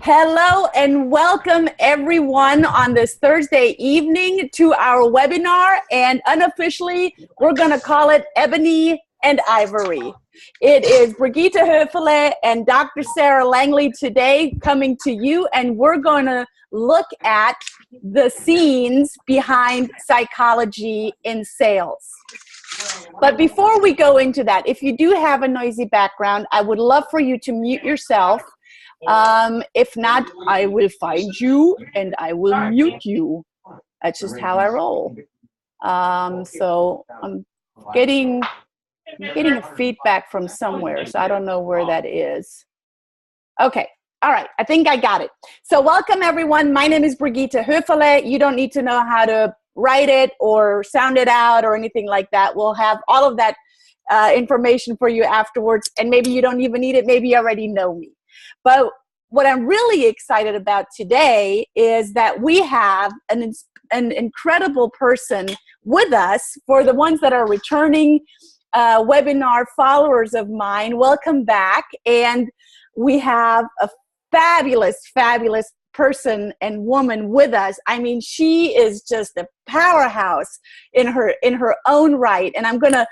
Hello and welcome everyone on this Thursday evening to our webinar, and unofficially we're going to call it Ebony and Ivory. It is Brigitta Hoeferle and Dr. Sarah Langley today coming to you, and we're going to look at the scenes behind psychology in sales. But before we go into that, if you do have a noisy background, I would love for you to mute yourself. If not, I will find you and I will mute you. That's just how I roll. So I'm getting a feedback from somewhere, so I don't know where that is. Okay. All right. I think I got it. So welcome, everyone. My name is Brigitta Hoeferle. You don't need to know how to write it or sound it out or anything like that. We'll have all of that information for you afterwards, and maybe you don't even need it. Maybe you already know me. But what I'm really excited about today is that we have an incredible person with us. For the ones that are returning webinar followers of mine, welcome back. And we have a fabulous person and woman with us. I mean, she is just a powerhouse in her own right. And I'm going to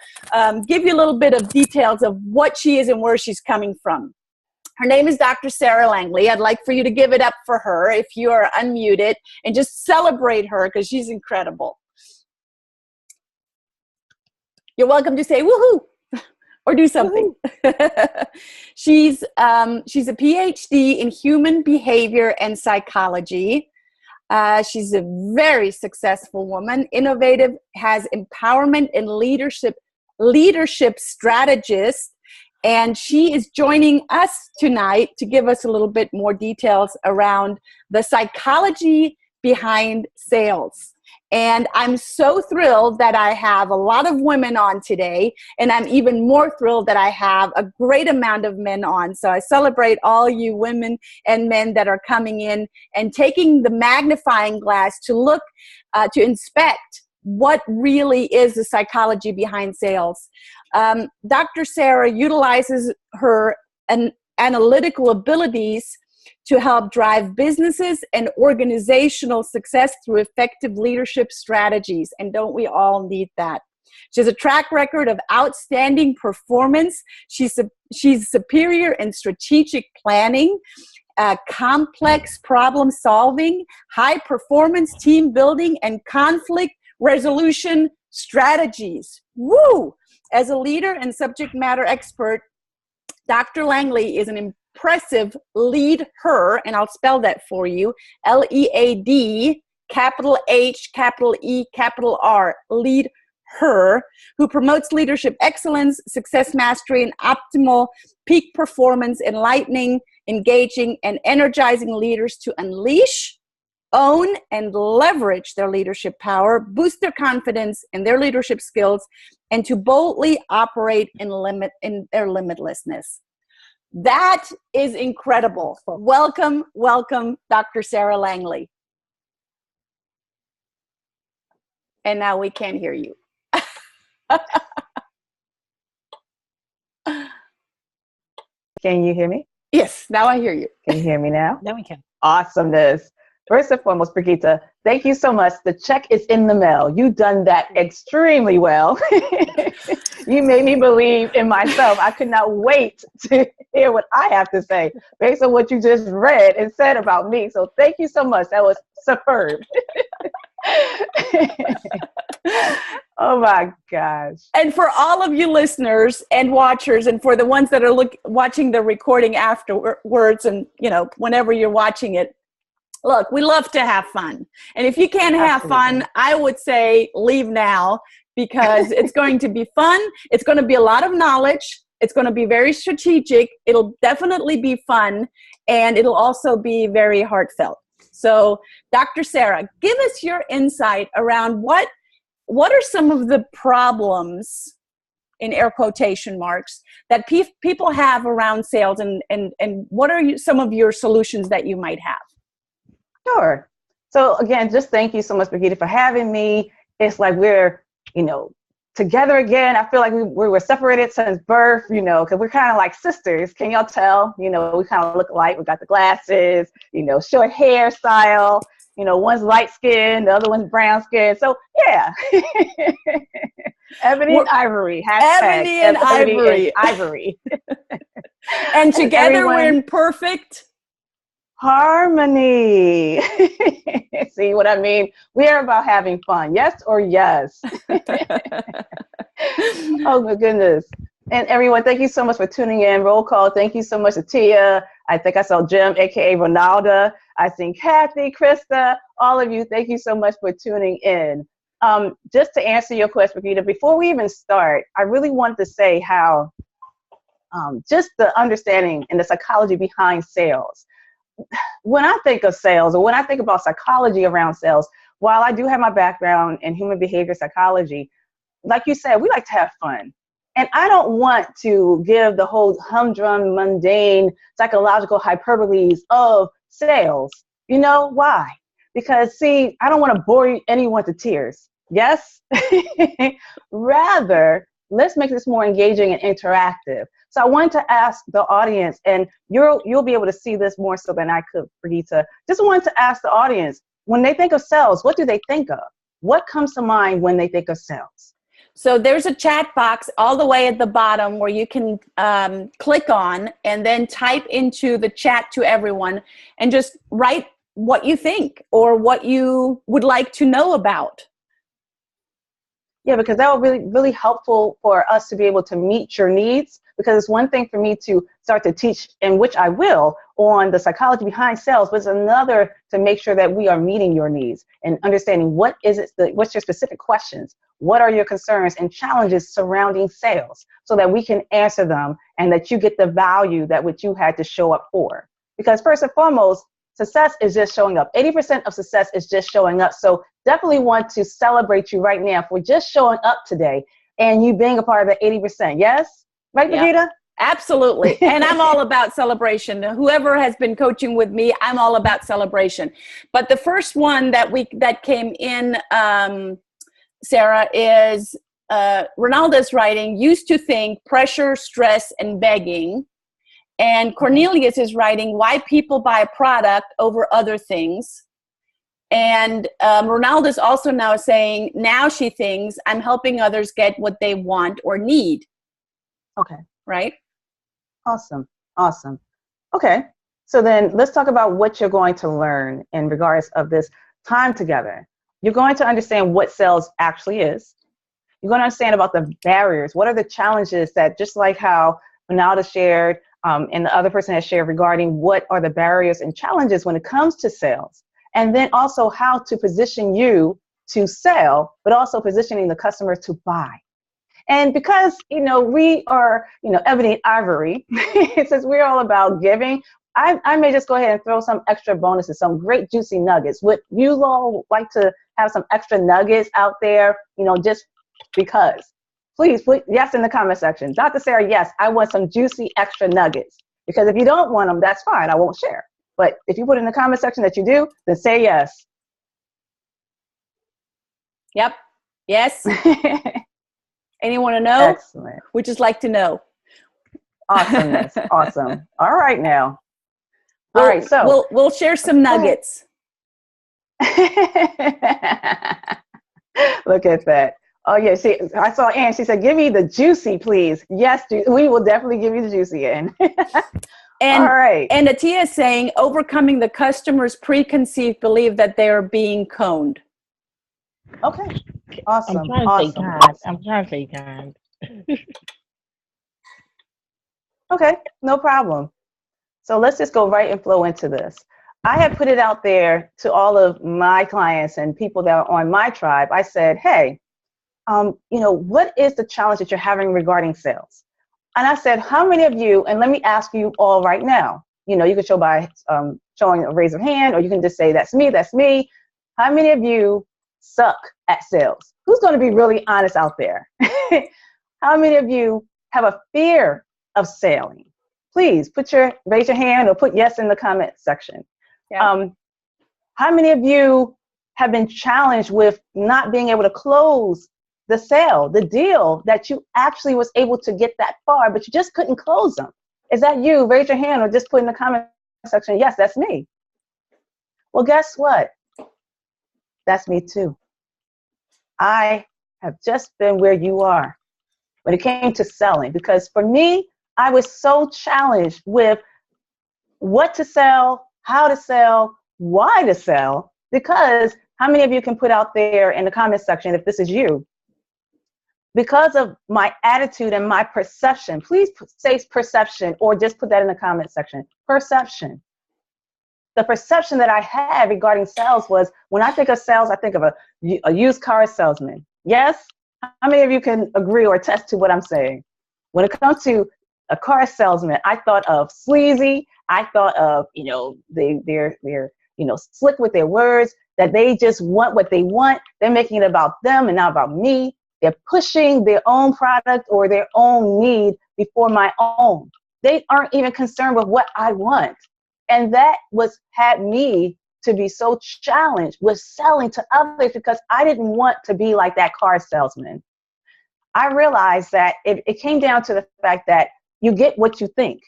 give you a little bit of details of what she is and where she's coming from. Her name is Dr. Sarah Langley. I'd like for you to give it up for her if you are unmuted and just celebrate her because she's incredible. You're welcome to say woohoo or do something. She's a PhD in human behavior and psychology. She's a very successful woman, innovative, has empowerment and leadership strategist. And she is joining us tonight to give us a little bit more details around the psychology behind sales. And I'm so thrilled that I have a lot of women on today, and I'm even more thrilled that I have a great amount of men on. So I celebrate all you women and men that are coming in and taking the magnifying glass to look, to inspect what really is the psychology behind sales. Dr. Sarah utilizes her analytical abilities to help drive businesses and organizational success through effective leadership strategies. And don't we all need that? She has a track record of outstanding performance. She's superior in strategic planning, complex problem solving, high performance team building, and conflict resolution strategies. Woo! As a leader and subject matter expert, Dr. Langley is an impressive leader, and I'll spell that for you, L-E-A-D, capital H, capital E, capital R, lead her, who promotes leadership excellence, success mastery, and optimal peak performance, enlightening, engaging, and energizing leaders to unleash, own, and leverage their leadership power, boost their confidence in their leadership skills, and to boldly operate in their limitlessness. That is incredible. Welcome, Dr. Sarah Langley. And now we can't hear you. Can you hear me? Yes, now I hear you. Can you hear me now? Now we can. Awesomeness. First and foremost, Brigitta, thank you so much. The check is in the mail. You've done that extremely well. You made me believe in myself. I could not wait to hear what I have to say based on what you just read and said about me. So thank you so much. That was superb. Oh my gosh. And for all of you listeners and watchers, and for the ones that are watching the recording afterwards, and whenever you're watching it, look, we love to have fun. And if you can't have fun, I would say leave now, because it's going to be fun. It's going to be a lot of knowledge. It's going to be very strategic. It'll definitely be fun. And it'll also be very heartfelt. So, Dr. Sarah, give us your insight around what are some of the problems, in air quotation marks, that people have around sales, and what are some of your solutions that you might have? Sure. So again, just thank you so much, Brigitta, for having me. It's like we're, together again. I feel like we were separated since birth, you know, because we're kind of like sisters. Can y'all tell? You know, we kind of look alike. We got the glasses, you know, short hairstyle. You know, one's light skin, the other one's brown skin. So yeah, ebony and ivory. Hashtag Ebony and ivory. Ivory. And together we're in perfect harmony. See what I mean? We are about having fun. Yes or yes? Oh my goodness. And everyone, thank you so much for tuning in. Roll call. Thank you so much to Tia. I think I saw Jim, aka Ronaldo. I see Kathy, Krista, all of you. Thank you so much for tuning in. Just to answer your question, Brigitta, before we even start, I really want to say how just the understanding and the psychology behind sales. When I think of sales, or when I think about psychology around sales, while I do have my background in human behavior psychology, like you said, we like to have fun. And I don't want to give the whole humdrum, mundane, psychological hyperboles of sales. You know why? Because, see, I don't want to bore anyone to tears. Yes? Rather, let's make this more engaging and interactive. So I wanted to ask the audience, and you'll be able to see this more so than I could, Brigitta. Just wanted to ask the audience, when they think of sales, what do they think of? What comes to mind when they think of sales? So there's a chat box all the way at the bottom where you can click on and then type into the chat to everyone and just write what you think or what you would like to know about. Yeah, because that would be really helpful for us to be able to meet your needs, because it's one thing for me to start to teach, and which I will, on the psychology behind sales, but it's another to make sure that we are meeting your needs and understanding what's your specific questions, what are your concerns and challenges surrounding sales, so that we can answer them and that you get the value that which you had to show up for. Because first and foremost, success is just showing up. 80% of success is just showing up. So definitely want to celebrate you right now for just showing up today and you being a part of the 80%. Yes? Right, Brigitta? Yep. Absolutely. And I'm all about celebration. Whoever has been coaching with me, I'm all about celebration. But the first one that came in, Sarah, is Ronaldo's writing, used to think pressure, stress, and begging. And Cornelius is writing why people buy a product over other things. And Ronaldo's also now saying, now she thinks I'm helping others get what they want or need. Okay. Right? Awesome. Awesome. Okay. So then let's talk about what you're going to learn in regards of this time together. You're going to understand what sales actually is. You're going to understand about the barriers. What are the challenges that, just like how Ronaldo shared, and the other person has shared regarding what are the barriers and challenges when it comes to sales. And then also how to position you to sell, but also positioning the customer to buy. And because, we are, ebony and ivory, since we're all about giving, I may just go ahead and throw some extra bonuses, some great juicy nuggets. Would you all like to have some extra nuggets out there, just because? Please put yes in the comment section. Dr. Sarah, yes, I want some juicy extra nuggets. Because if you don't want them, that's fine. I won't share. But if you put in the comment section that you do, then say yes. Yep. Yes. Anyone to know? Excellent. We just like to know. Awesomeness. Awesome. All right now. All right. So we'll share some nuggets. Look at that. Oh, yeah. I saw Ann. She said, give me the juicy, please. Yes, we will definitely give you the juicy, Ann. And, all right. And Atia is saying, overcoming the customer's preconceived belief that they are being coned. Okay. Awesome. I'm trying to stay kind. Okay. No problem. So let's just go right and flow into this. I have put it out there to all of my clients and people that are on my tribe. I said, hey, what is the challenge that you're having regarding sales? And I said, how many of you, and let me ask you all right now, you can show by showing a raise of hand, or you can just say, that's me. How many of you suck at sales? Who's going to be really honest out there? How many of you have a fear of selling? Please raise your hand or put yes in the comment section. Yeah. How many of you have been challenged with not being able to close the sale, the deal that you actually was able to get that far, but you just couldn't close them? Is that you? Raise your hand or just put in the comment section, yes, that's me. Well, guess what? That's me too. I have just been where you are when it came to selling, because for me, I was so challenged with what to sell, how to sell, why to sell, because how many of you can put out there in the comment section if this is you? Because of my attitude and my perception, please say perception or just put that in the comment section. Perception. The perception that I had regarding sales was, when I think of sales, I think of a used car salesman. Yes? How many of you can agree or attest to what I'm saying? When it comes to a car salesman, I thought of sleazy. I thought of, they're slick with their words, that they just want what they want. They're making it about them and not about me. They're pushing their own product or their own need before my own. They aren't even concerned with what I want. And that had me to be so challenged with selling to others, because I didn't want to be like that car salesman. I realized that it came down to the fact that you get what you think.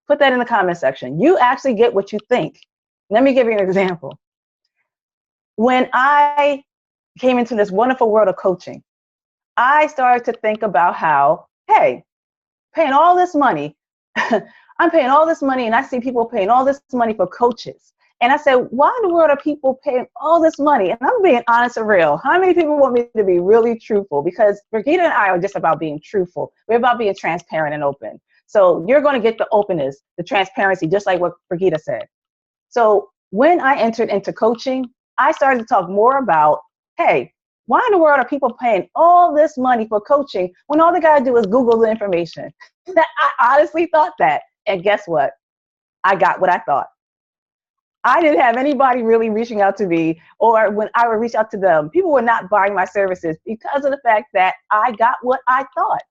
Put that in the comment section. You actually get what you think. Let me give you an example. When I came into this wonderful world of coaching, I started to think about how, hey, paying all this money, I'm paying all this money, and I see people paying all this money for coaches. And I said, why in the world are people paying all this money? And I'm being honest and real. How many people want me to be really truthful? Because Brigitta and I are just about being truthful. We're about being transparent and open. So you're going to get the openness, the transparency, just like what Brigitta said. So when I entered into coaching, I started to talk more about, hey, why in the world are people paying all this money for coaching when all they got to do is Google the information? I honestly thought that. And guess what? I got what I thought. I didn't have anybody really reaching out to me, or when I would reach out to them, people were not buying my services because of the fact that I got what I thought.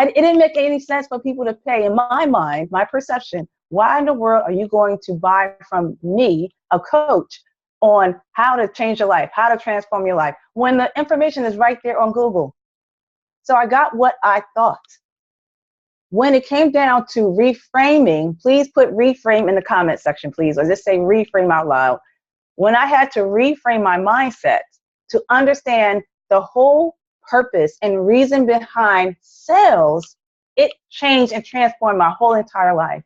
It didn't make any sense for people to pay. In my mind, my perception, why in the world are you going to buy from me, a coach, on how to change your life, how to transform your life, when the information is right there on Google? So I got what I thought. When it came down to reframing, please put reframe in the comment section, please, or just say reframe out loud. When I had to reframe my mindset to understand the whole purpose and reason behind sales, it changed and transformed my whole entire life.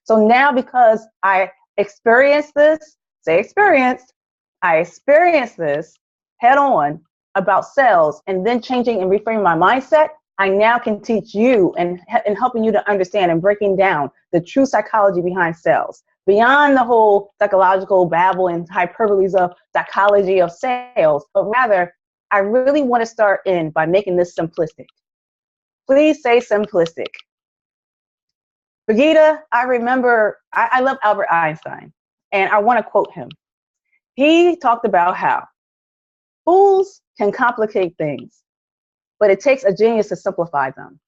So now, because I experienced this, say experienced, I experienced this head on about sales, and then changing and reframing my mindset, I now can teach you and helping you to understand and breaking down the true psychology behind sales, beyond the whole psychological babble and hyperboles of psychology of sales, but rather, I really want to start in by making this simplistic. Please say simplistic. Brigitta, I remember, I love Albert Einstein, and I want to quote him. He talked about how fools can complicate things, but it takes a genius to simplify them.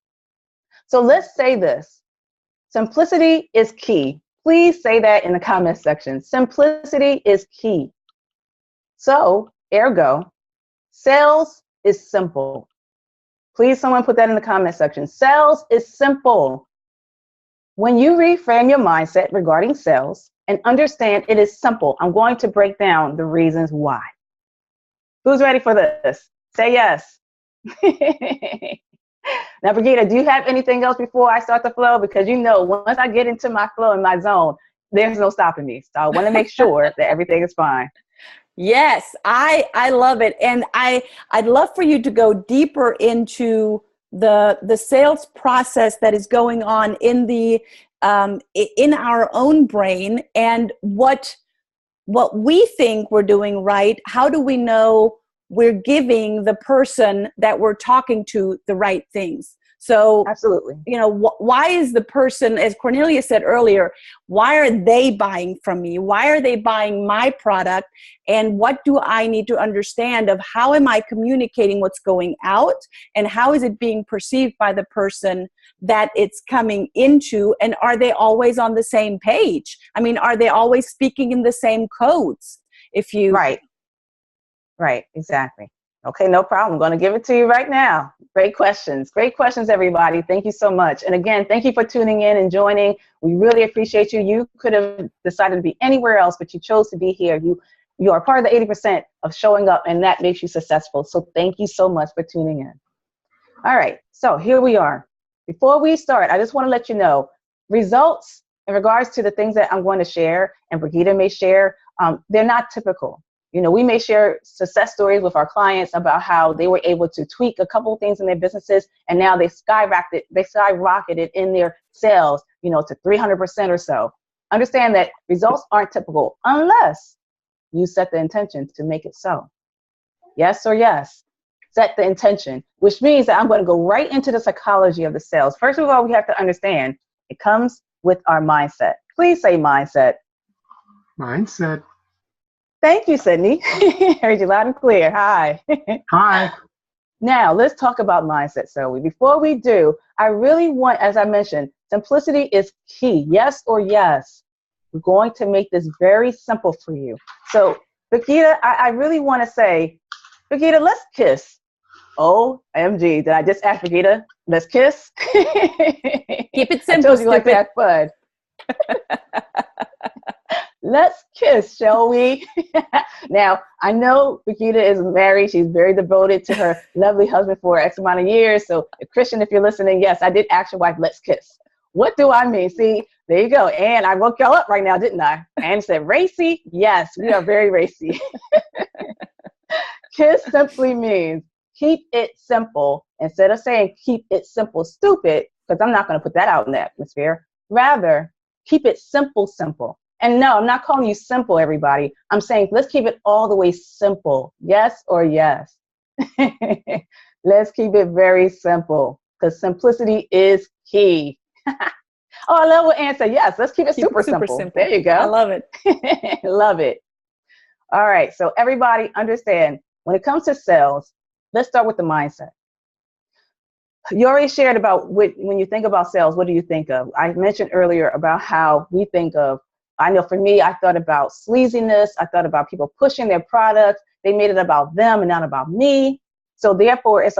So let's say this. Simplicity is key. Please say that in the comment section. Simplicity is key. So, ergo, sales is simple. Please, someone put that in the comment section. Sales is simple. When you reframe your mindset regarding sales and understand it is simple, I'm going to break down the reasons why. Who's ready for this? Say yes. Now, Brigitta, do you have anything else before I start the flow? Because once I get into my flow and my zone, there's no stopping me. So I want to make sure that everything is fine. Yes, I love it. And I'd love for you to go deeper into the sales process that is going on in in our own brain, and what we think we're doing right. How do we know we're giving the person that we're talking to the right things? So absolutely, why is the person, as Cornelia said earlier, why are they buying from me? Why are they buying my product? And what do I need to understand of how am I communicating what's going out, and how is it being perceived by the person that it's coming into? And are they always on the same page? I mean, are they always speaking in the same codes? Right, exactly. Okay, no problem. I'm going to give it to you right now. Great questions. Great questions, everybody. Thank you so much. And again, thank you for tuning in and joining. We really appreciate you. You could have decided to be anywhere else, but you chose to be here. You are part of the 80% of showing up, and that makes you successful. So thank you so much for tuning in. All right, so here we are. Before we start, I just want to let you know, results in regards to the things that I'm going to share and Brigitta may share, they're not typical. You know, we may share success stories with our clients about how they were able to tweak a couple of things in their businesses, and now they skyrocketed in their sales, you know, to 300% or so. Understand that results aren't typical unless you set the intention to make it so. Yes or yes? Set the intention, which means that I'm going to go right into the psychology of the sales. First of all, we have to understand it comes with our mindset. Please say mindset. Mindset. Thank you, Sydney. Heard you loud and clear. Hi. Hi. Now, let's talk about mindset, Zoe. Before we do, I really want, as I mentioned, simplicity is key. Yes or yes. We're going to make this very simple for you. So, Brigitta, I really want to say, Brigitta, let's kiss. OMG, did I just ask Brigitta? Let's kiss? Keep it simple, I told you like to have fun. Let's kiss, shall we? Now, I know Brigitta is married. She's very devoted to her lovely husband for X amount of years. So, Christian, if you're listening, yes, I did ask your wife, let's kiss. What do I mean? See, there you go. And I woke y'all up right now, didn't I? And said, racy? Yes, we are very racy. Kiss simply means keep it simple. Instead of saying keep it simple, stupid, because I'm not going to put that out in the atmosphere. Rather, keep it simple, simple. And no, I'm not calling you simple, everybody. I'm saying let's keep it all the way simple. Yes or yes? Let's keep it very simple because simplicity is key. Oh, I love what Ann said. Yes, let's keep it super simple. There you go. I love it. Love it. All right. So everybody understand when it comes to sales, let's start with the mindset. You already shared about when you think about sales, what do you think of? I mentioned earlier about how we think of, I know for me, I thought about sleaziness. I thought about people pushing their products. They made it about them and not about me. So therefore, it's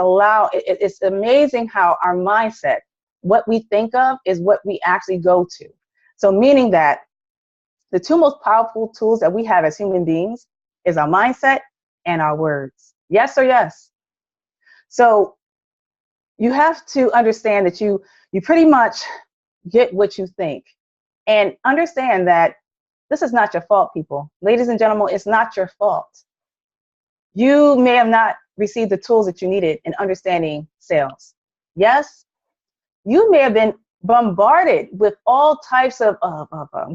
amazing how our mindset, what we think of is what we actually go to. So meaning that the two most powerful tools that we have as human beings is our mindset and our words. Yes or yes? So you have to understand that you pretty much get what you think. And understand that this is not your fault, people. Ladies and gentlemen, it's not your fault. You may have not received the tools that you needed in understanding sales. Yes, you may have been bombarded with all types of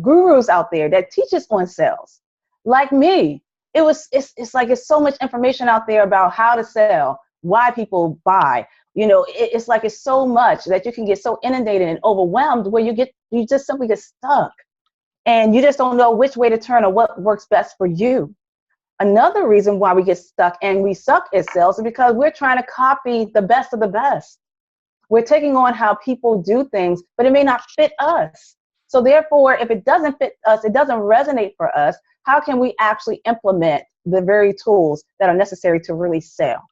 gurus out there that teach us on sales. Like me, it's like it's so much information out there about how to sell, why people buy. You know, it's like it's so much that you can get so inundated and overwhelmed where you just simply get stuck. And you just don't know which way to turn or what works best for you. Another reason why we get stuck and we suck at sales is because we're trying to copy the best of the best. We're taking on how people do things, but it may not fit us. So therefore, if it doesn't fit us, it doesn't resonate for us, how can we actually implement the very tools that are necessary to really sell?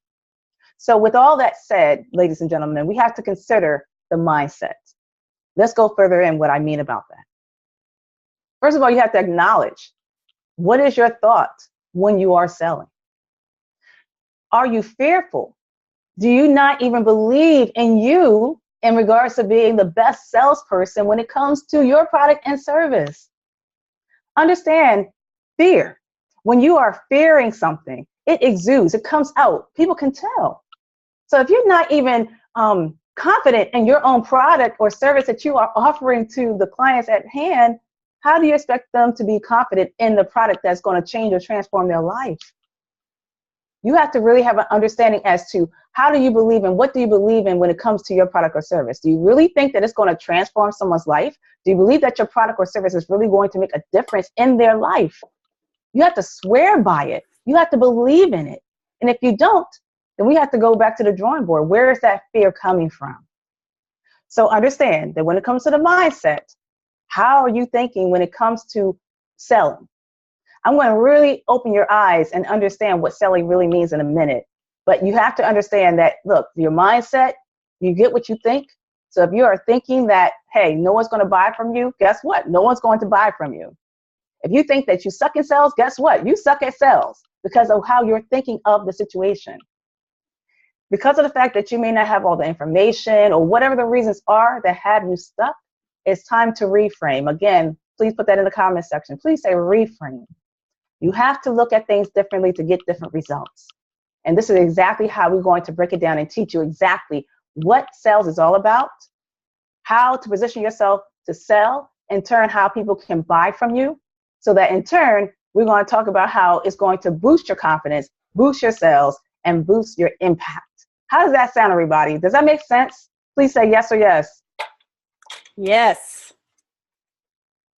So with all that said, ladies and gentlemen, we have to consider the mindset. Let's go further in what I mean about that. First of all, you have to acknowledge, what is your thought when you are selling? Are you fearful? Do you not even believe in you in regards to being the best salesperson when it comes to your product and service? Understand fear. When you are fearing something, it exudes, it comes out. People can tell. So if you're not even confident in your own product or service that you are offering to the clients at hand, how do you expect them to be confident in the product that's going to change or transform their life? You have to really have an understanding as to how do you believe in, what do you believe in when it comes to your product or service? Do you really think that it's going to transform someone's life? Do you believe that your product or service is really going to make a difference in their life? You have to swear by it. You have to believe in it. And if you don't, then we have to go back to the drawing board. Where is that fear coming from? So understand that when it comes to the mindset, how are you thinking when it comes to selling? I'm going to really open your eyes and understand what selling really means in a minute. But you have to understand that, look, your mindset, you get what you think. So if you are thinking that, hey, no one's going to buy from you, guess what? No one's going to buy from you. If you think that you suck at sales, guess what? You suck at sales because of how you're thinking of the situation. Because of the fact that you may not have all the information or whatever the reasons are that have you stuck, it's time to reframe. Again, please put that in the comment section. Please say reframe. You have to look at things differently to get different results. And this is exactly how we're going to break it down and teach you exactly what sales is all about, how to position yourself to sell, in turn, how people can buy from you, so that in turn, we're going to talk about how it's going to boost your confidence, boost your sales, and boost your impact. How does that sound, everybody? Does that make sense? Please say yes or yes. Yes.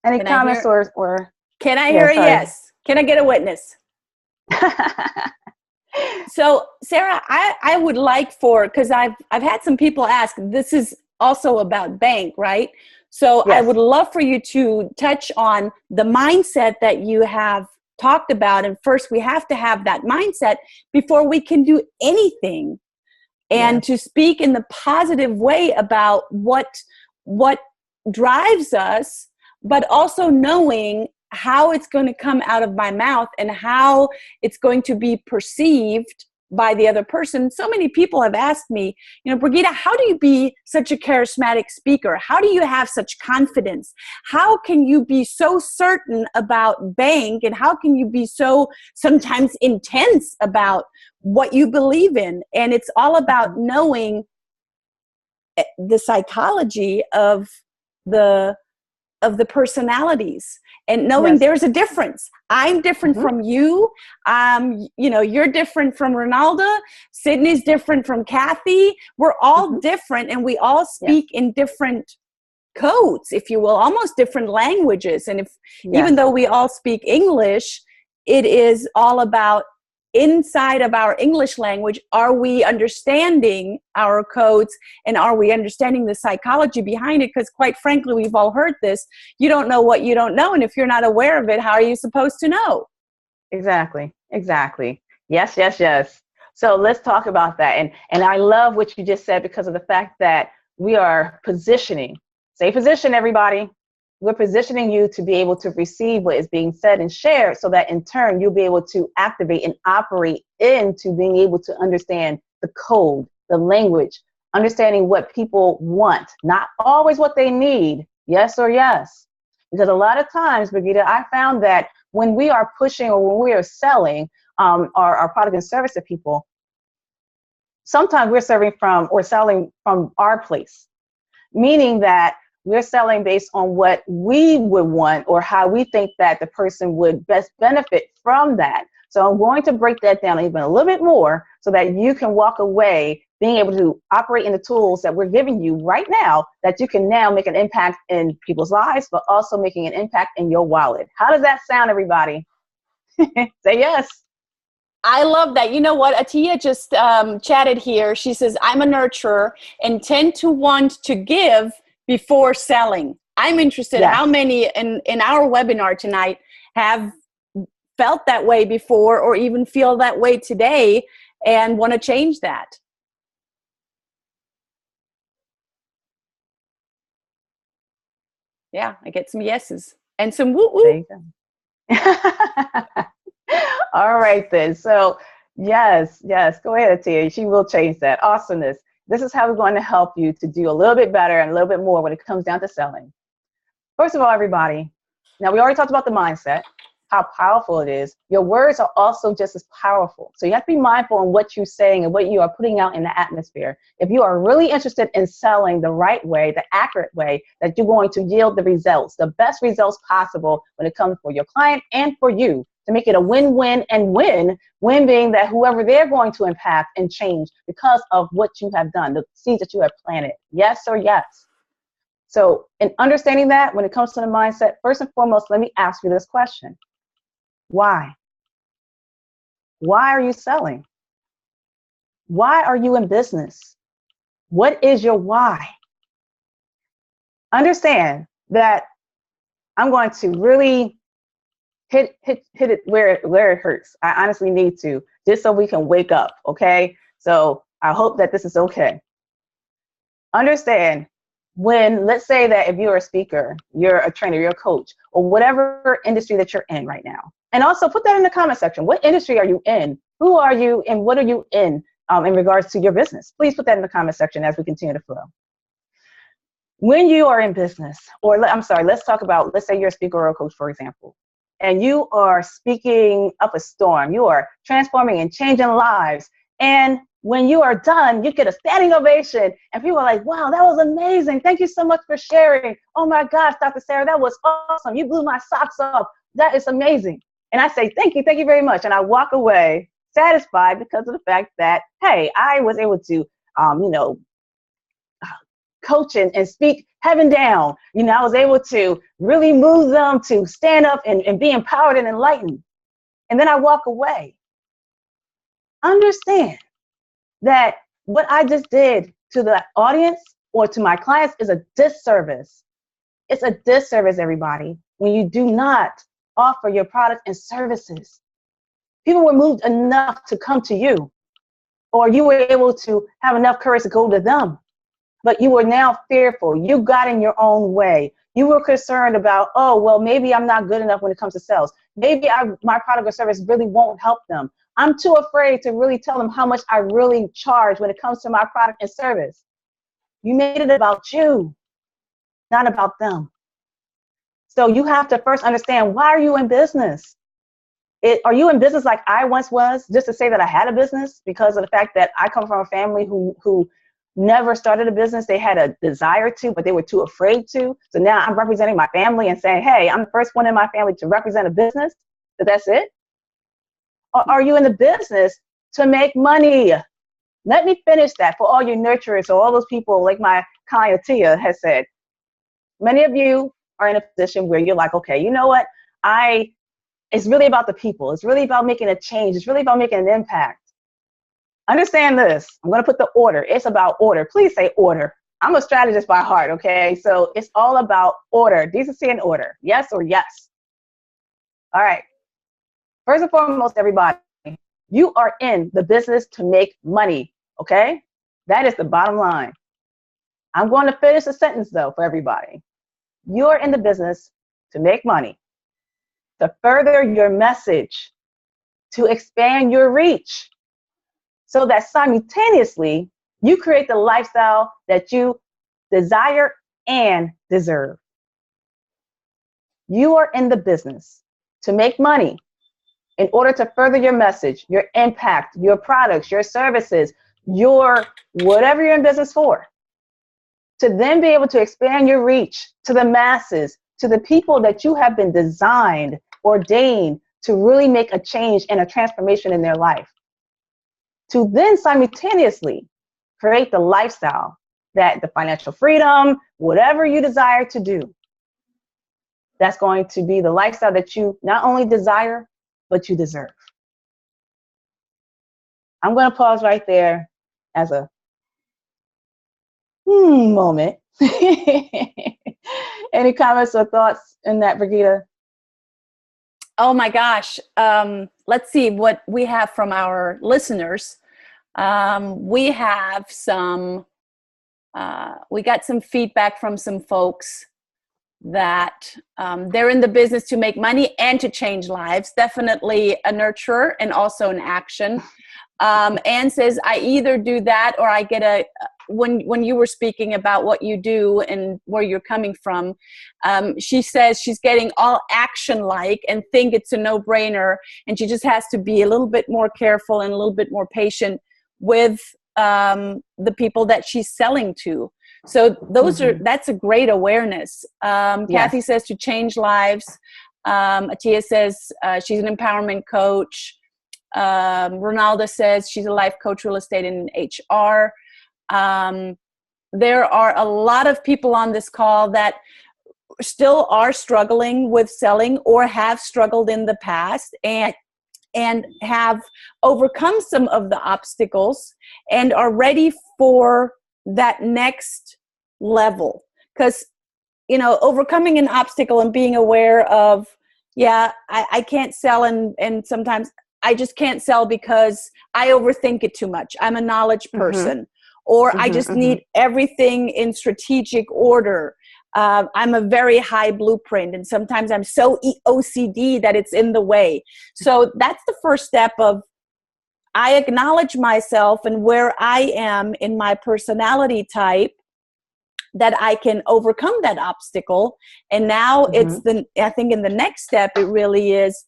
Any comments or? Can I hear a yes? Can I get a witness? So, Sarah, I would like because I've had some people ask, this is also about bank, right? So yes. I would love for you to touch on the mindset that you have talked about. And first, we have to have that mindset before we can do anything. And to speak in the positive way about what drives us, but also knowing how it's going to come out of my mouth and how it's going to be perceived by the other person. So many people have asked me, Brigitta, how do you be such a charismatic speaker? How do you have such confidence? How can you be so certain about bank? And how can you be so sometimes intense about what you believe in? And it's all about knowing the psychology of the personalities and knowing there's a difference. I'm different from you. You're different from Ronaldo. Sydney's different from Kathy. We're all different, and we all speak in different codes, if you will, almost different languages. And even though we all speak English, it is all about inside of our English language, are we understanding our codes and are we understanding the psychology behind it? Because quite frankly, we've all heard this. You don't know what you don't know. And if you're not aware of it, how are you supposed to know? Exactly. Yes. So let's talk about that. And I love what you just said because of the fact that we are positioning. Say position, everybody. We're positioning you to be able to receive what is being said and shared so that in turn you'll be able to activate and operate into being able to understand the code, the language, understanding what people want, not always what they need. Yes or yes. Because a lot of times, Brigitta, I found that when we are pushing or when we are selling our product and service to people, sometimes we're selling from our place, meaning that we're selling based on what we would want or how we think that the person would best benefit from that. So I'm going to break that down even a little bit more so that you can walk away being able to operate in the tools that we're giving you right now, that you can now make an impact in people's lives, but also making an impact in your wallet. How does that sound, everybody? Say yes. I love that. You know what? Atia just chatted here. She says, I'm a nurturer and tend to want to give before selling. I'm interested how many in our webinar tonight have felt that way before or even feel that way today and want to change that. Yeah, I get some yeses and some woo-woo. There you go. All right then. So yes, go ahead, Atia. She will change that. Awesomeness. This is how we're going to help you to do a little bit better and a little bit more when it comes down to selling. First of all, everybody, now we already talked about the mindset, how powerful it is. Your words are also just as powerful. So you have to be mindful in what you're saying and what you are putting out in the atmosphere. If you are really interested in selling the right way, the accurate way, that you're going to yield the results, the best results possible when it comes for your client and for you, to make it a win-win and win being that whoever they're going to impact and change because of what you have done, the seeds that you have planted. Yes or yes. So in understanding that, when it comes to the mindset, first and foremost, let me ask you this question. Why? Why are you selling? Why are you in business? What is your why? Understand that I'm going to really hit it where it hurts. I honestly need to just so we can wake up, okay? So I hope that this is okay. Understand, when, let's say that if you're a speaker, you're a trainer, you're a coach, or whatever industry that you're in right now. And also put that in the comment section. What industry are you in? Who are you and what are you in regards to your business? Please put that in the comment section as we continue to flow. When you are in business, or I'm sorry, let's talk about, let's say you're a speaker or a coach, for example, and you are speaking up a storm. You are transforming and changing lives. And when you are done, you get a standing ovation and people are like, wow, that was amazing. Thank you so much for sharing. Oh my gosh, Dr. Sarah, that was awesome. You blew my socks off. That is amazing. And I say, thank you very much. And I walk away satisfied because of the fact that, hey, I was able to, coach and speak heaven down. I was able to really move them to stand up and be empowered and enlightened. And then I walk away. Understand that what I just did to the audience or to my clients is a disservice. It's a disservice, everybody, when you do not offer your products and services. People were moved enough to come to you, or you were able to have enough courage to go to them. But you were now fearful. You got in your own way. You were concerned about, oh, well, maybe I'm not good enough when it comes to sales. Maybe my product or service really won't help them. I'm too afraid to really tell them how much I really charge when it comes to my product and service. You made it about you, not about them. So you have to first understand, why are you in business? Are you in business like I once was, just to say that I had a business, because of the fact that I come from a family who never started a business? They had a desire to, but they were too afraid to. So now I'm representing my family and saying, hey, I'm the first one in my family to represent a business. So that's it. Or are you in the business to make money? Let me finish that for all you nurturers or all those people, like my client Tia has said. Many of you are in a position where you're like, okay, you know what? It's really about the people. It's really about making a change. It's really about making an impact. Understand this. I'm going to put the order. It's about order. Please say order. I'm a strategist by heart, okay? So it's all about order, decency and order. Yes or yes? All right. First and foremost, everybody, you are in the business to make money, okay? That is the bottom line. I'm going to finish the sentence, though, for everybody. You're in the business to make money, to further your message, to expand your reach, so that simultaneously you create the lifestyle that you desire and deserve. You are in the business to make money in order to further your message, your impact, your products, your services, your whatever you're in business for, to then be able to expand your reach to the masses, to the people that you have been designed, ordained to really make a change and a transformation in their life. To then simultaneously create the lifestyle, that the financial freedom, whatever you desire to do, that's going to be the lifestyle that you not only desire, but you deserve. I'm going to pause right there as a moment. Any comments or thoughts in that, Brigitta? Oh my gosh. Let's see what we have from our listeners. We have we got some feedback from some folks that they're in the business to make money and to change lives. Definitely a nurturer and also an action. Anne says, I either do that or I get when you were speaking about what you do and where you're coming from, she says she's getting all action-like and think it's a no-brainer, and she just has to be a little bit more careful and a little bit more patient with the people that she's selling to. So that's a great awareness. Kathy says to change lives. Atia says she's an empowerment coach. Ronaldo says she's a life coach, real estate, and HR. There are a lot of people on this call that still are struggling with selling or have struggled in the past and have overcome some of the obstacles and are ready for that next level. Because, overcoming an obstacle and being aware of, I can't sell and sometimes I just can't sell because I overthink it too much. I'm a knowledge person. Or I just need everything in strategic order. I'm a very high blueprint, and sometimes I'm so OCD that it's in the way. So that's the first step of, I acknowledge myself and where I am in my personality type, that I can overcome that obstacle. And now I think in the next step, it really is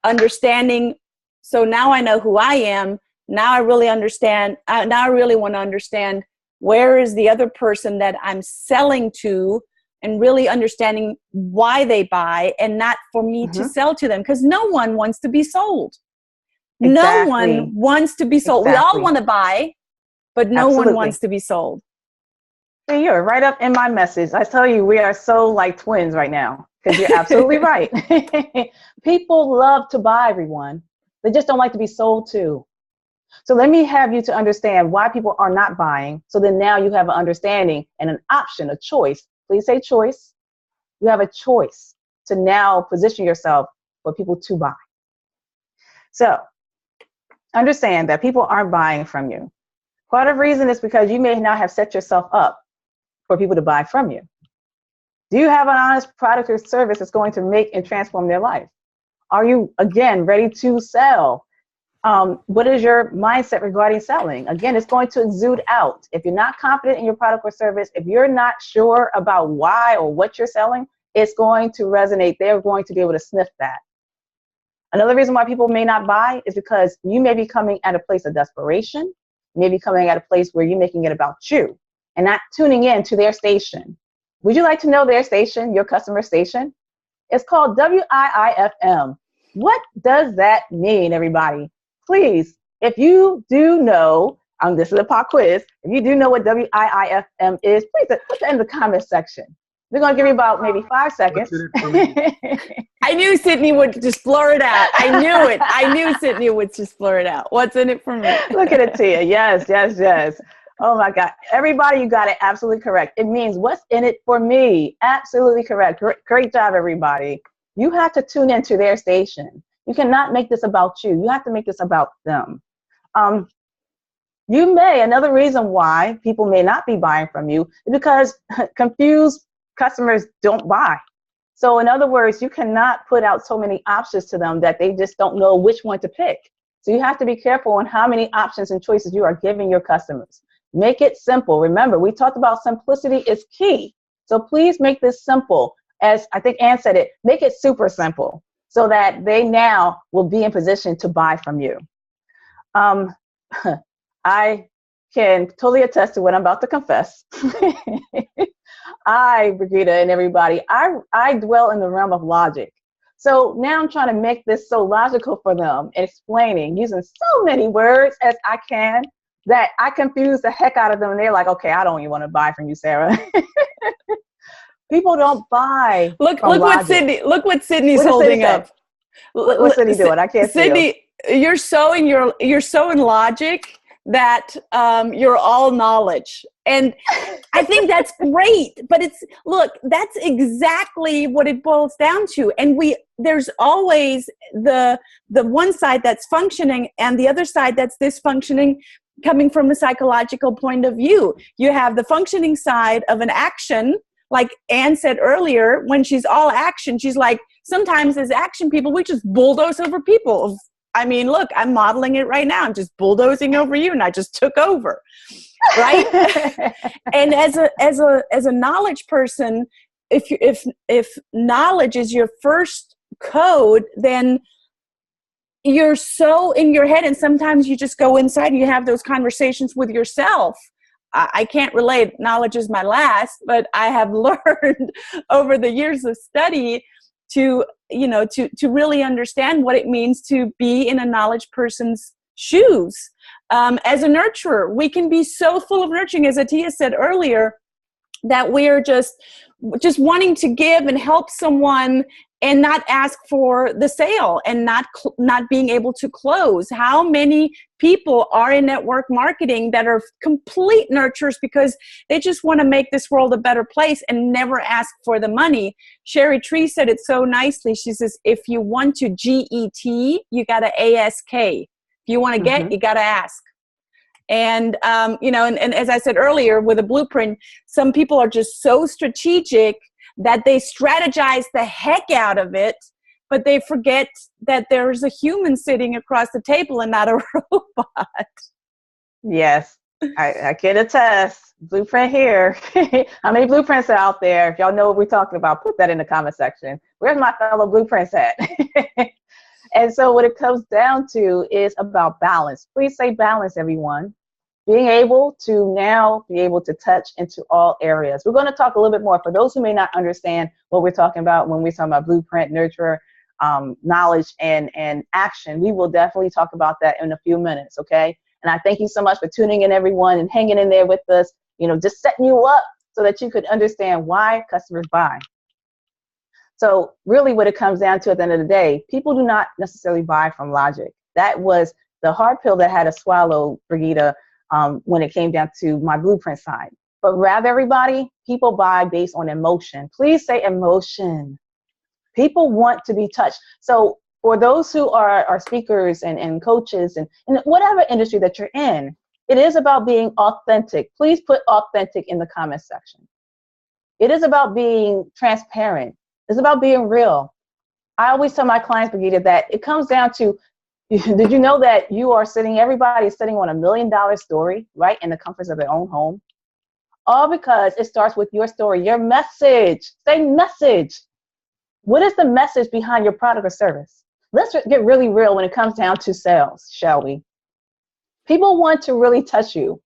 understanding. So now I know who I am. Now I really understand. Now I really want to understand, where is the other person that I'm selling to, and really understanding why they buy, and not for me to sell to them, because no one wants to be sold. Exactly. No one wants to be sold. Exactly. We all want to buy, but no one wants to be sold. So you're right up in my message. I tell you, we are so like twins right now, because you're absolutely right. People love to buy, everyone. They just don't like to be sold to. So let me have you to understand why people are not buying. So then now you have an understanding and an option, a choice. Please say choice. You have a choice to now position yourself for people to buy. So understand that people aren't buying from you. Part of the reason is because you may not have set yourself up for people to buy from you. Do you have an honest product or service that's going to make and transform their life? Are you, again, ready to sell? What is your mindset regarding selling? Again, it's going to exude out. If you're not confident in your product or service, if you're not sure about why or what you're selling, it's going to resonate. They're going to be able to sniff that. Another reason why people may not buy is because you may be coming at a place of desperation. You may be coming at a place where you're making it about you and not tuning in to their station. Would you like to know their station, your customer station? It's called WIIFM. What does that mean, everybody? Please, if you do know, this is a pop quiz. If you do know what WIIFM is, please put that in the comment section. We're going to give you about maybe 5 seconds. I knew Sydney would just blur it out. I knew it. I knew Sydney would just blur it out. What's in it for me? Look at it, Tia. Yes, yes, yes. Oh my God. Everybody, you got it absolutely correct. It means what's in it for me. Absolutely correct. Great job, everybody. You have to tune into their station. You cannot make this about you. You have to make this about them. Another reason why people may not be buying from you is because confused customers don't buy. So in other words, you cannot put out so many options to them that they just don't know which one to pick. So you have to be careful on how many options and choices you are giving your customers. Make it simple. Remember, we talked about simplicity is key. So please make this simple. As I think Ann said it, make it super simple so that they now will be in position to buy from you. I can totally attest to what I'm about to confess. Brigitta and everybody, I dwell in the realm of logic. So now I'm trying to make this so logical for them, explaining, using so many words as I can, that I confuse the heck out of them. And they're like, okay, I don't even want to buy from you, Sarah. People don't buy. Look what Sydney's holding up. What's Sydney doing? I can't see Sydney, you're so in logic that you're all knowledge. And I think that's great, but that's exactly what it boils down to. And there's always the one side that's functioning and the other side that's dysfunctioning, coming from a psychological point of view. You have the functioning side of an action, like Ann said earlier, when she's all action, she's like, sometimes as action people, we just bulldoze over people. I mean, look, I'm modeling it right now. I'm just bulldozing over you, and I just took over, right? And as a knowledge person, if knowledge is your first code, then you're so in your head, and sometimes you just go inside and you have those conversations with yourself. I can't relate. Knowledge is my last, but I have learned over the years of study to really understand what it means to be in a knowledge person's shoes. As a nurturer, we can be so full of nurturing. As Atia said earlier, that we're just wanting to give and help someone and not ask for the sale and not being able to close. How many people are in network marketing that are complete nurturers because they just want to make this world a better place and never ask for the money? Sherry Tree said it so nicely. She says, if you want to GET, you got to ASK. If you want to get, you got to ask. And, you know, and as I said earlier, with a blueprint, some people are just so strategic that they strategize the heck out of it, but they forget that there's a human sitting across the table and not a robot. Yes, I can attest. Blueprint here. How many blueprints are out there? If y'all know what we're talking about, put that in the comment section. Where's my fellow blueprints at? And so what it comes down to is about balance. Please say balance, everyone. Being able to now be able to touch into all areas. We're going to talk a little bit more for those who may not understand what we're talking about when we're talking about blueprint, nurture, knowledge, and action. We will definitely talk about that in a few minutes, okay? And I thank you so much for tuning in, everyone, and hanging in there with us, you know, just setting you up so that you could understand why customers buy. So really what it comes down to at the end of the day, people do not necessarily buy from logic. That was the hard pill that I had to swallow, Brigitta, when it came down to my blueprint side. But rather, everybody, people buy based on emotion. Please say emotion. People want to be touched. So for those who are speakers and coaches and whatever industry that you're in, it is about being authentic. Please put authentic in the comment section. It is about being transparent. It's about being real. I always tell my clients, Brigitta, that it comes down to, did you know that everybody's sitting on $1 million story, right, in the comforts of their own home? All because it starts with your story, your message. Say message. What is the message behind your product or service? Let's get really real when it comes down to sales, shall we? People want to really touch you.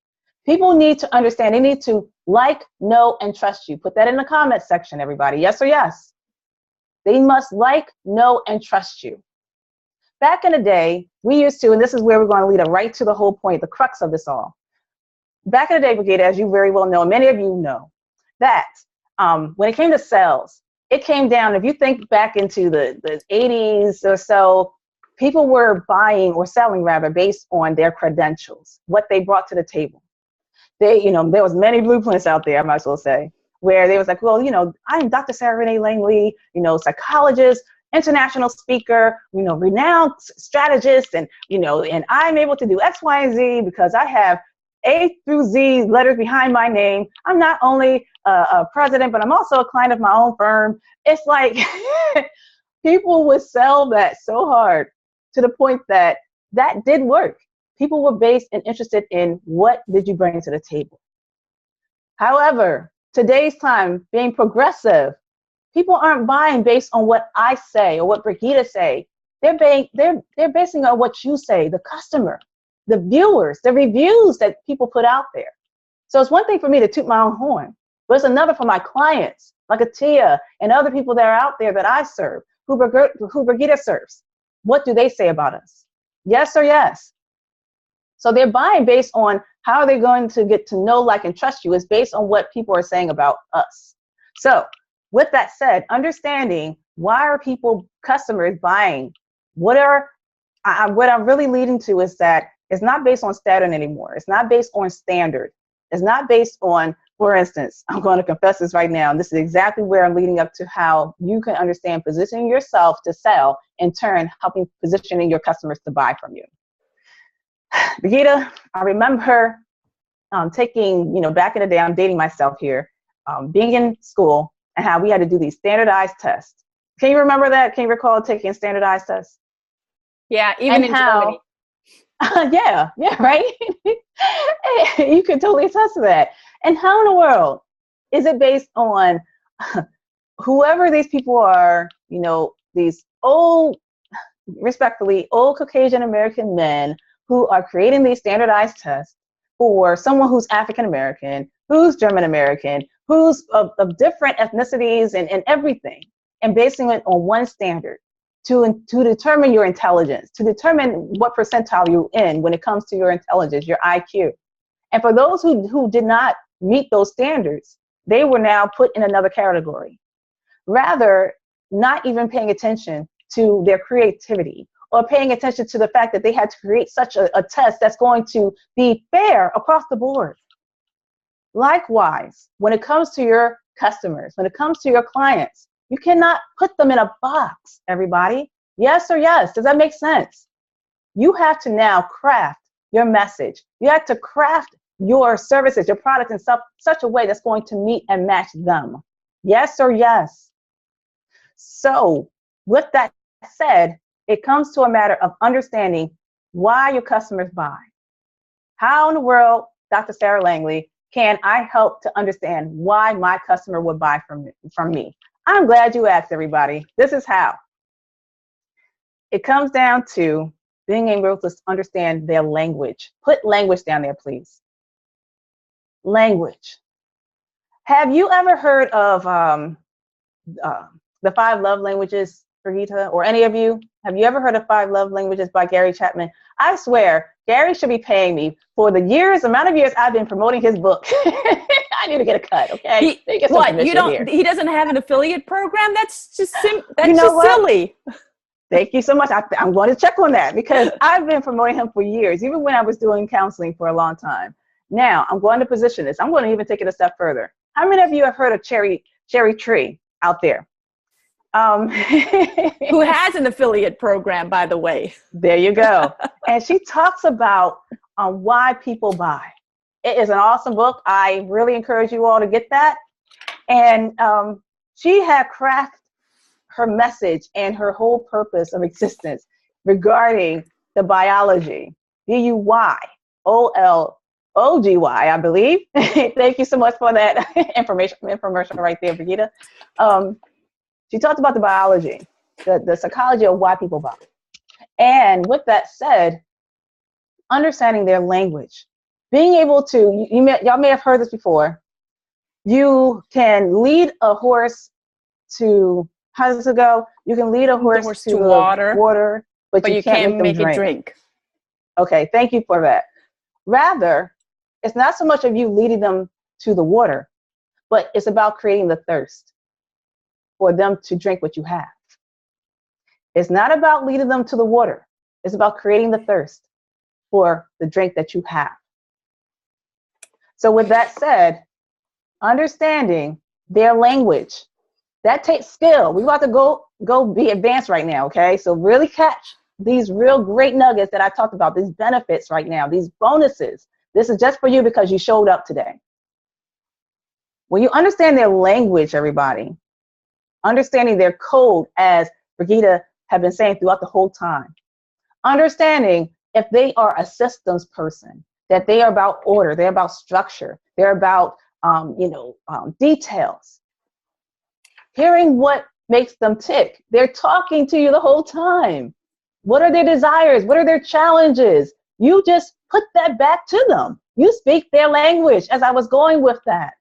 People need to understand. They need to like, know, and trust you. Put that in the comment section, everybody. Yes or yes? They must like, know, and trust you. Back in the day, we used to, and this is where we're going to lead up right to the whole point, the crux of this all. Back in the day, Brigitta, as you very well know, and many of you know, that when it came to sales, it came down, if you think back into the 80s or so, people were buying or selling rather based on their credentials, what they brought to the table. They, you know, there was many blueprints out there, I might as well say, where they was like, well, you know, I'm Dr. Sarah Renee Langley, you know, psychologist, international speaker, you know, renowned strategist, and, you know, and I'm able to do X, Y, and Z because I have A through Z letters behind my name. I'm not only a president, but I'm also a client of my own firm. It's like people would sell that so hard to the point that did work. People were based and interested in what did you bring to the table. However, today's time, being progressive, people aren't buying based on what I say or what Brigitta say. They're basing on what you say, the customer, the viewers, the reviews that people put out there. So it's one thing for me to toot my own horn, but it's another for my clients, like Atia and other people that are out there that I serve, who Brigitta serves. What do they say about us? Yes or yes? So they're buying based on how they're going to get to know, like, and trust you is based on what people are saying about us. So with that said, understanding why are customers buying, what I'm really leading to is that it's not based on status anymore. It's not based on standard. It's not based on, for instance, I'm going to confess this right now, and this is exactly where I'm leading up to how you can understand positioning yourself to sell, in turn, helping positioning your customers to buy from you. Brigitta, I remember taking, you know, back in the day, I'm dating myself here, being in school and how we had to do these standardized tests. Can you remember that? Can you recall taking standardized tests? Yeah, even in Germany. Yeah, right? You could totally attest to that. And how in the world is it based on whoever these people are, you know, these respectfully, old Caucasian American men who are creating these standardized tests for someone who's African American, who's German American, who's of different ethnicities and everything, and basing it on one standard to determine your intelligence, to determine what percentile you're in when it comes to your intelligence, your IQ. And for those who did not meet those standards, they were now put in another category. Rather, not even paying attention to their creativity or paying attention to the fact that they had to create such a test that's going to be fair across the board. Likewise, when it comes to your customers, when it comes to your clients, you cannot put them in a box, everybody. Yes or yes? Does that make sense? You have to now craft your message. You have to craft your services, your products in such a way that's going to meet and match them. Yes or yes? So with that said, it comes to a matter of understanding why your customers buy. How in the world, Dr. Sarah Langley, can I help to understand why my customer would buy from me? I'm glad you asked, everybody. This is how. It comes down to being able to understand their language. Put language down there, please. Language. Have you ever heard of the 5 Love Languages, Brigitta, or any of you? Have you ever heard of 5 Love Languages by Gary Chapman? I swear, Gary should be paying me for the amount of years I've been promoting his book. I need to get a cut, okay? He doesn't have an affiliate program? That's just silly. Thank you so much. I'm going to check on that because I've been promoting him for years, even when I was doing counseling for a long time. Now, I'm going to position this. I'm going to even take it a step further. How many of you have heard of Cherry Tree out there? Who has an affiliate program, by the way. There you go. And she talks about why people buy. It is an awesome book. I really encourage you all to get that. And she had crafted her message and her whole purpose of existence regarding the biology. BUYOLOGY, I believe. Thank you so much for that information right there, Brigitta. She talked about the biology, the psychology of why people buy. And with that said, understanding their language, being able to, y'all may have heard this before, you can lead a horse to, how does it go? You can lead a horse to water, but you can't make it drink. Okay, thank you for that. Rather, it's not so much of you leading them to the water, but it's about creating the thirst for them to drink what you have. It's not about leading them to the water. It's about creating the thirst for the drink that you have. So with that said, understanding their language, that takes skill. We're about to go be advanced right now, okay? So really catch these real great nuggets that I talked about, these benefits right now, these bonuses. This is just for you because you showed up today. When you understand their language, everybody, understanding their code, as Brigitta had been saying throughout the whole time, understanding if they are a systems person, that they are about order, they're about structure, they're about details. Hearing what makes them tick. They're talking to you the whole time. What are their desires? What are their challenges? You just put that back to them. You speak their language, as I was going with that.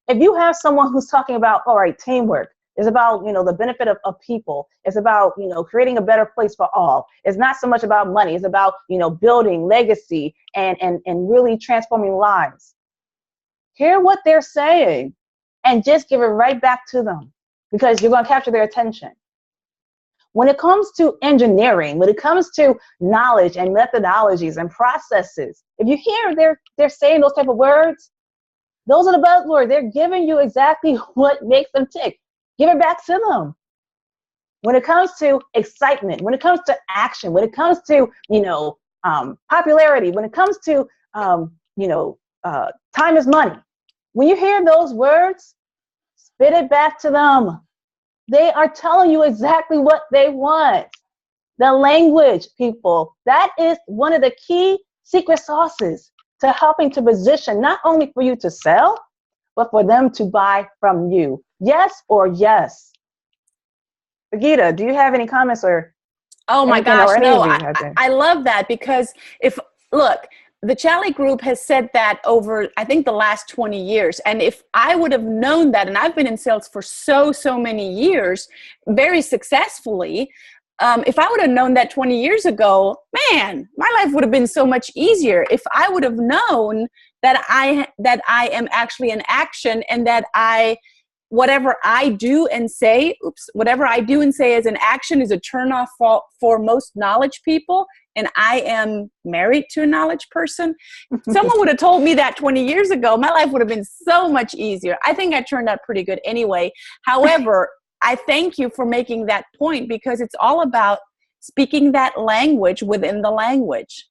If you have someone who's talking about, all right, teamwork, it's about, the benefit of people. It's about, creating a better place for all. It's not so much about money. It's about, building legacy and really transforming lives. Hear what they're saying and just give it right back to them because you're going to capture their attention. When it comes to engineering, when it comes to knowledge and methodologies and processes, if you hear they're saying those type of words, those are the buzzwords. They're giving you exactly what makes them tick. Give it back to them. When it comes to excitement, when it comes to action, when it comes to, popularity, when it comes to, time is money. When you hear those words, spit it back to them. They are telling you exactly what they want. The language, people, that is one of the key secret sauces to helping to position, not only for you to sell, but for them to buy from you. Yes or yes? Brigitta, do you have any comments or? Oh my gosh, no, I love that because the Challey Group has said that over, I think, the last 20 years. And if I would have known that, and I've been in sales for so many years, very successfully, if I would have known that 20 years ago, man, my life would have been so much easier. If I would have known that I am actually in action, and that whatever I do and say as an action is a turnoff for most knowledge people. And I am married to a knowledge person. Someone would have told me that 20 years ago, my life would have been so much easier. I think I turned out pretty good anyway. However, I thank you for making that point, because it's all about speaking that language within the language.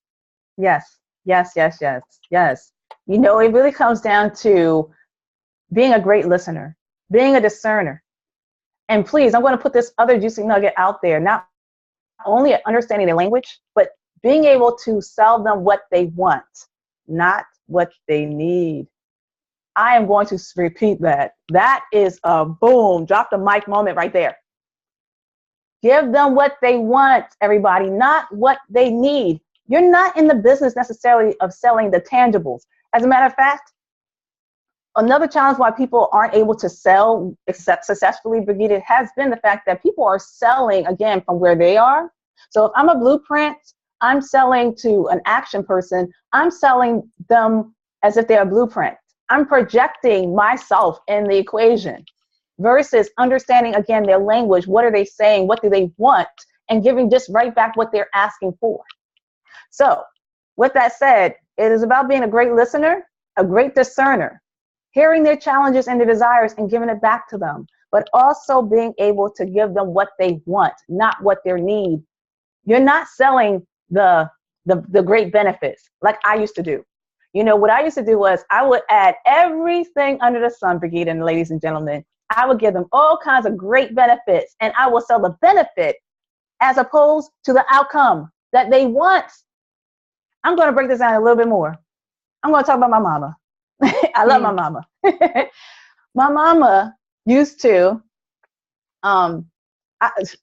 Yes, yes, yes, yes, yes. You know, it really comes down to being a great listener, being a discerner. And please, I'm going to put this other juicy nugget out there, not only understanding the language, but being able to sell them what they want, not what they need. I am going to repeat that. That is a boom, drop the mic moment right there. Give them what they want, everybody, not what they need. You're not in the business necessarily of selling the tangibles. As a matter of fact, another challenge why people aren't able to sell successfully, Brigitta, has been the fact that people are selling, again, from where they are. So if I'm a blueprint, I'm selling to an action person, I'm selling them as if they're a blueprint. I'm projecting myself in the equation versus understanding, again, their language. What are they saying? What do they want? And giving just right back what they're asking for. So with that said, it is about being a great listener, a great discerner, hearing their challenges and their desires and giving it back to them, but also being able to give them what they want, not what they need. You're not selling the great benefits like I used to do. You know, what I used to do was I would add everything under the sun, Brigitta and ladies and gentlemen. I would give them all kinds of great benefits, and I will sell the benefit as opposed to the outcome that they want. I'm going to break this down a little bit more. I'm going to talk about my mama. I love my mama. My mama used to,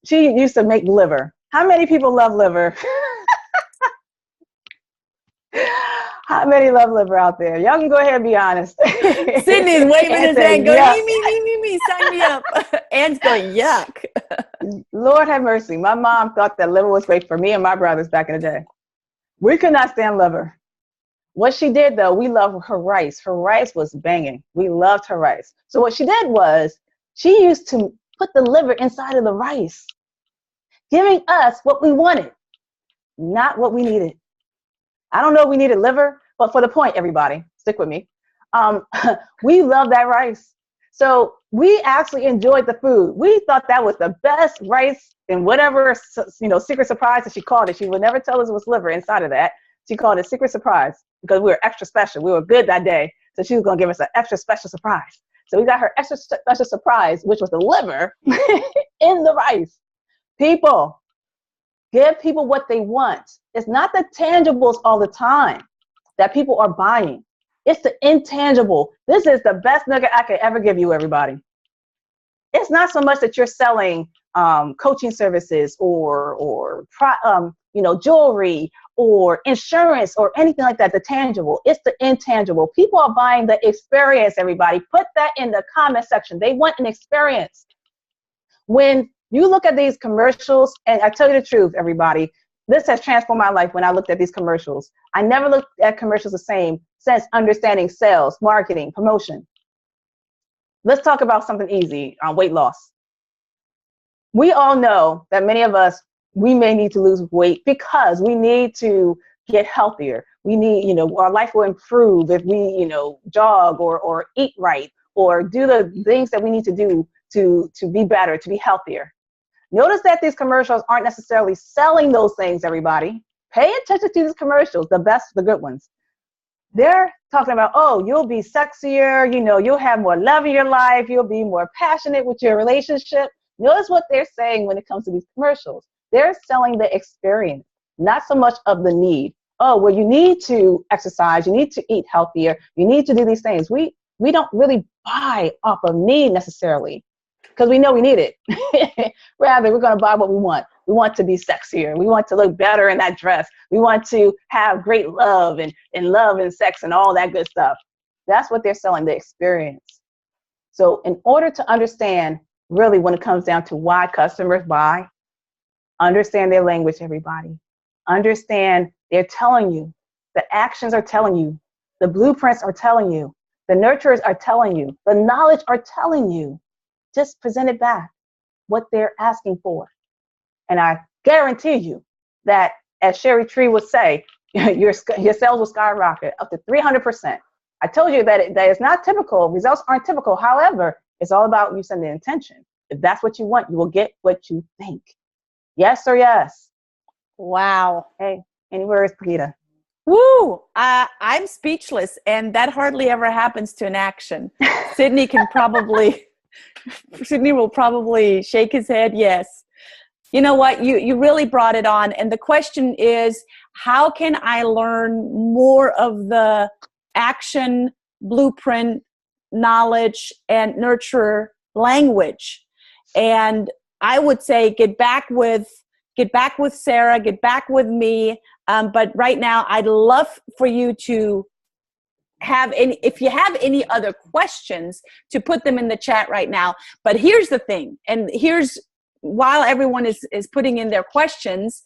she used to make liver. How many people love liver? How many love liver out there? Y'all can go ahead and be honest. Sydney's waving his hand going, me, sign me up. Anne's going, yuck. Lord have mercy. My mom thought that liver was great for me and my brothers back in the day. We could not stand liver. What she did, though, we loved her rice. Her rice was banging. We loved her rice. So what she did was she used to put the liver inside of the rice, giving us what we wanted, not what we needed. I don't know if we needed liver, but for the point, everybody, stick with me. We love that rice. So we actually enjoyed the food. We thought that was the best rice, and whatever, secret surprise that she called it. She would never tell us it was liver inside of that. She called it secret surprise because we were extra special. We were good that day. So she was going to give us an extra special surprise. So we got her extra special surprise, which was the liver in the rice. People, give people what they want. It's not the tangibles all the time that people are buying. It's the intangible. This is the best nugget I could ever give you, everybody. It's not so much that you're selling coaching services or jewelry or insurance or anything like that, the tangible. It's the intangible. People are buying the experience, everybody. Put that in the comment section. They want an experience. When you look at these commercials, and I tell you the truth, everybody, this has transformed my life when I looked at these commercials. I never looked at commercials the same since understanding sales, marketing, promotion. Let's talk about something easy, weight loss. We all know that many of us, we may need to lose weight because we need to get healthier. We need, our life will improve if we, jog or eat right or do the things that we need to do to be better, to be healthier. Notice that these commercials aren't necessarily selling those things, everybody. Pay attention to these commercials, the good ones. They're talking about, oh, you'll be sexier, you'll have more love in your life, you'll be more passionate with your relationship. Notice what they're saying when it comes to these commercials. They're selling the experience, not so much of the need. Oh, well, you need to exercise, you need to eat healthier, you need to do these things. We don't really buy off of need necessarily, because we know we need it. Rather, we're going to buy what we want. We want to be sexier. We want to look better in that dress. We want to have great love and love and sex and all that good stuff. That's what they're selling, the experience. So in order to understand really when it comes down to why customers buy, understand their language, everybody. Understand they're telling you, the actions are telling you The blueprints are telling you. The nurturers are telling you. The knowledge are telling you. Just present it back, what they're asking for. And I guarantee you that, as Sherry Tree would say, your sales will skyrocket up to 300%. I told you that that is not typical. Results aren't typical. However, it's all about you setting the intention. If that's what you want, you will get what you think. Yes or yes? Wow. Hey, any words, Brigitta? Woo! I'm speechless, and that hardly ever happens to an action. Sydney will probably shake his head, yes. You know what? You really brought it on. And the question is, how can I learn more of the action, blueprint, knowledge, and nurture language? And I would say get back with Sarah, get back with me. But right now, I'd love for you to if you have any other questions, to put them in the chat right now. But here's the thing, and while everyone is putting in their questions,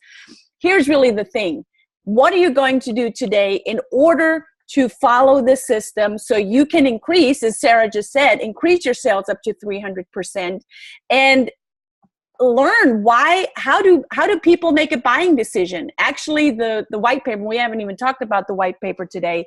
here's really the thing. What are you going to do today in order to follow the system so you can increase, as Sarah just said, increase your sales up to 300%, and learn how do people make a buying decision? Actually, the white paper, we haven't even talked about the white paper today.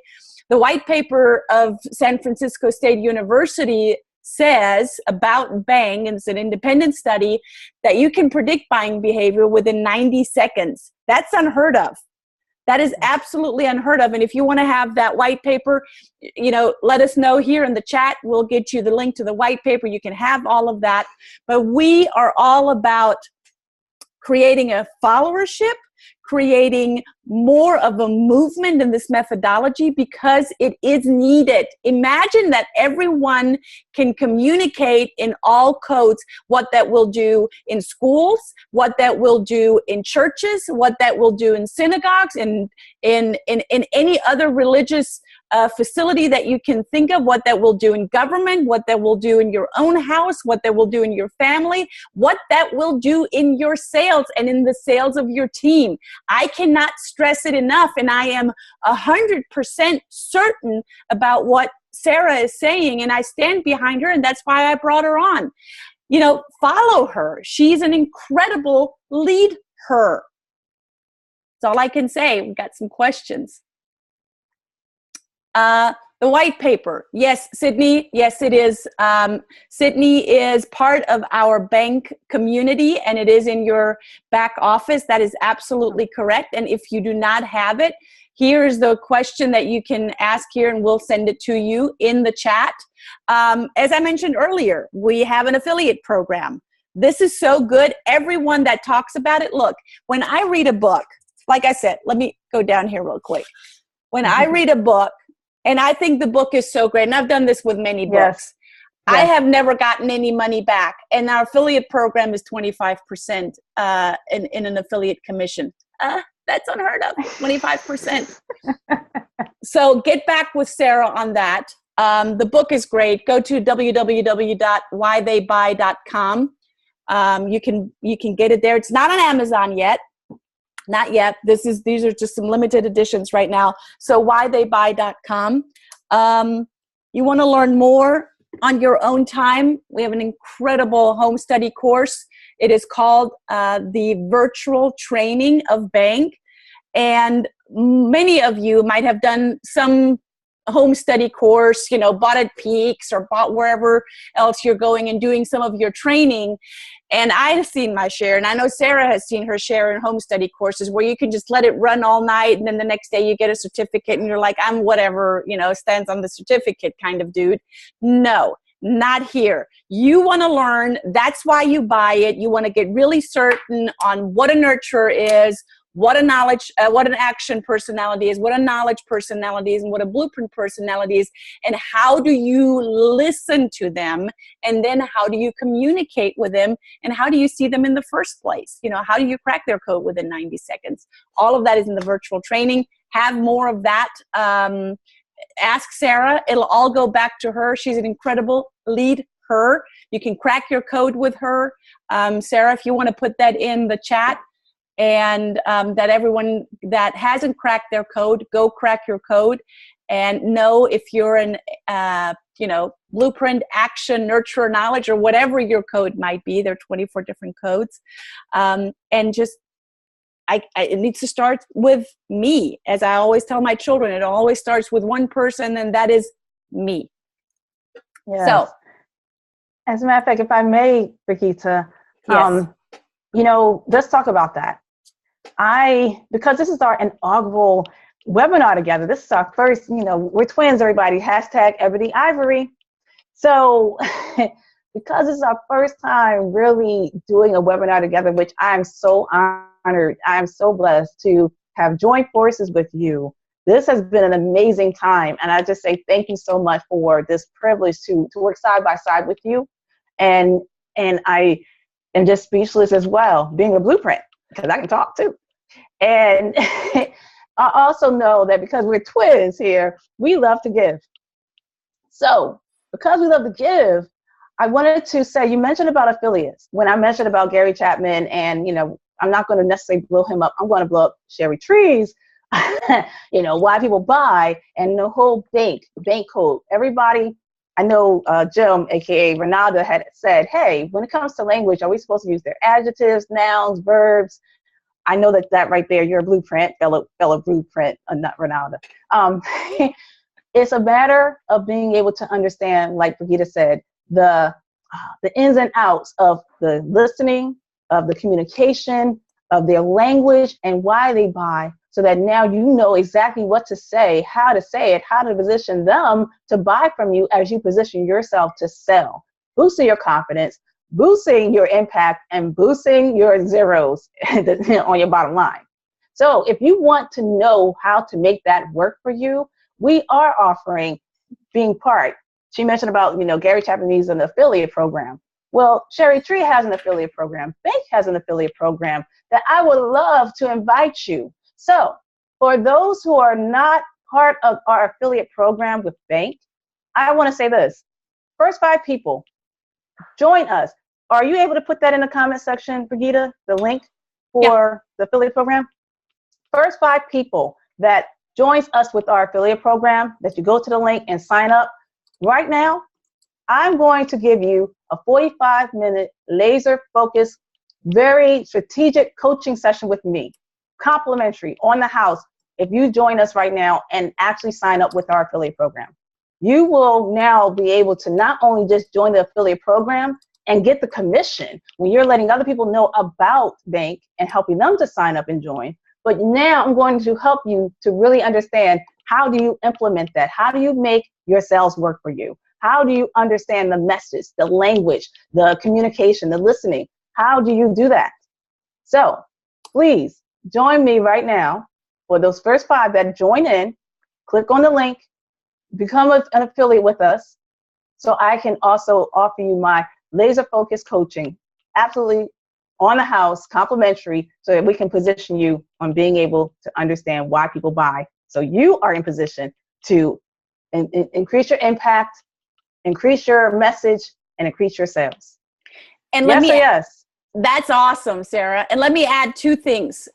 The white paper of San Francisco State University says about Bang, and it's an independent study, that you can predict buying behavior within 90 seconds. That's unheard of. That is absolutely unheard of. And if you want to have that white paper, let us know here in the chat. We'll get you the link to the white paper. You can have all of that. But we are all about creating a followership, creating more of a movement in this methodology, because it is needed. Imagine that everyone can communicate in all codes, what that will do in schools, what that will do in churches, what that will do in synagogues, and in any other religious facility that you can think of, what that will do in government, what that will do in your own house, what that will do in your family, what that will do in your sales and in the sales of your team. I cannot stress it enough, and I am 100% certain about what Sarah is saying, and I stand behind her, and that's why I brought her on. Follow her. She's an incredible lead her. That's all I can say. We've got some questions. The white paper. Yes, Sydney. Yes, it is. Sydney is part of our bank community, and it is in your back office. That is absolutely correct. And if you do not have it, here's the question that you can ask here, and we'll send it to you in the chat. As I mentioned earlier, we have an affiliate program. This is so good. Everyone that talks about it, look, when I read a book, like I said, let me go down here real quick. When I read a book, and I think the book is so great, and I've done this with many books. Yes. I have never gotten any money back, and our affiliate program is 25% in an affiliate commission. That's unheard of, 25%. So get back with Sarah on that. The book is great. Go to www.whytheybuy.com. You can get it there. It's not on Amazon yet. Not yet. These are just some limited editions right now. So whytheybuy.com. You want to learn more on your own time? We have an incredible home study course. It is called the Virtual Training of Bank. And many of you might have done some home study course, bought at Peaks or bought wherever else you're going and doing some of your training. And I've seen my share, and I know Sarah has seen her share in home study courses where you can just let it run all night, and then the next day you get a certificate and you're like, I'm whatever, stands on the certificate kind of dude. No, not here. You want to learn. That's why you buy it. You want to get really certain on what a nurturer is, what an action personality is, what a knowledge personality is, and what a blueprint personality is, and how do you listen to them, and then how do you communicate with them, and how do you see them in the first place? How do you crack their code within 90 seconds? All of that is in the virtual training. Have more of that. Ask Sarah. It'll all go back to her. She's an incredible lead her. You can crack your code with her. Sarah, if you want to put that in the chat, and that everyone that hasn't cracked their code, go crack your code. and know if you're an, blueprint, action, nurture, knowledge, or whatever your code might be. There are 24 different codes. And just, it needs to start with me. As I always tell my children, it always starts with one person, and that is me. Yes. So, as a matter of fact, if I may, Brigitta, yes. let's talk about that. Because this is our inaugural webinar together. This is our first, we're twins, everybody, #EbonyIvory. So because this is our first time really doing a webinar together, which I'm so honored, I'm so blessed to have joined forces with you. This has been an amazing time. And I just say thank you so much for this privilege to work side by side with you. And I am just speechless as well, being a blueprint, because I can talk too. And I also know that because we're twins here, we love to give. So because we love to give, I wanted to say, you mentioned about affiliates. When I mentioned about Gary Chapman, and, I'm not going to necessarily blow him up. I'm going to blow up Sherry Trees, why people buy, and the whole bank code. Everybody, I know Jim, aka Renata, had said, hey, when it comes to language, are we supposed to use their adjectives, nouns, verbs? I know that right there, you're a blueprint, fellow blueprint, not Renata. It's a matter of being able to understand, like Brigitta said, the ins and outs of the listening, of the communication, of their language, and why they buy, so that now you know exactly what to say it, how to position them to buy from you as you position yourself to sell, boosting your confidence, boosting your impact, and boosting your zeros on your bottom line. So if you want to know how to make that work for you, we are offering being part. She mentioned about, Gary Chapman needs an affiliate program. Well, Sherry Tree has an affiliate program. Bank has an affiliate program that I would love to invite you. So for those who are not part of our affiliate program with Bank, I want to say this. First 5 people, join us. Are you able to put that in the comment section, Brigitta, the link for the affiliate program? First 5 people that joins us with our affiliate program, that you go to the link and sign up right now, I'm going to give you a 45-minute laser focused, very strategic coaching session with me, complimentary, on the house, if you join us right now and actually sign up with our affiliate program. You will now be able to not only just join the affiliate program and get the commission when you're letting other people know about Bank and helping them to sign up and join, but now I'm going to help you to really understand, how do you implement that? How do you make your sales work for you? How do you understand the message, the language, the communication, the listening? How do you do that? So please join me right now. For those first 5 that join in, click on the link, become an affiliate with us, so I can also offer you my laser focused coaching, absolutely on the house, complimentary, so that we can position you on being able to understand why people buy. So you are in position to increase your impact, increase your message, and increase your sales. And yes. That's awesome, Sarah. And let me add 2 things.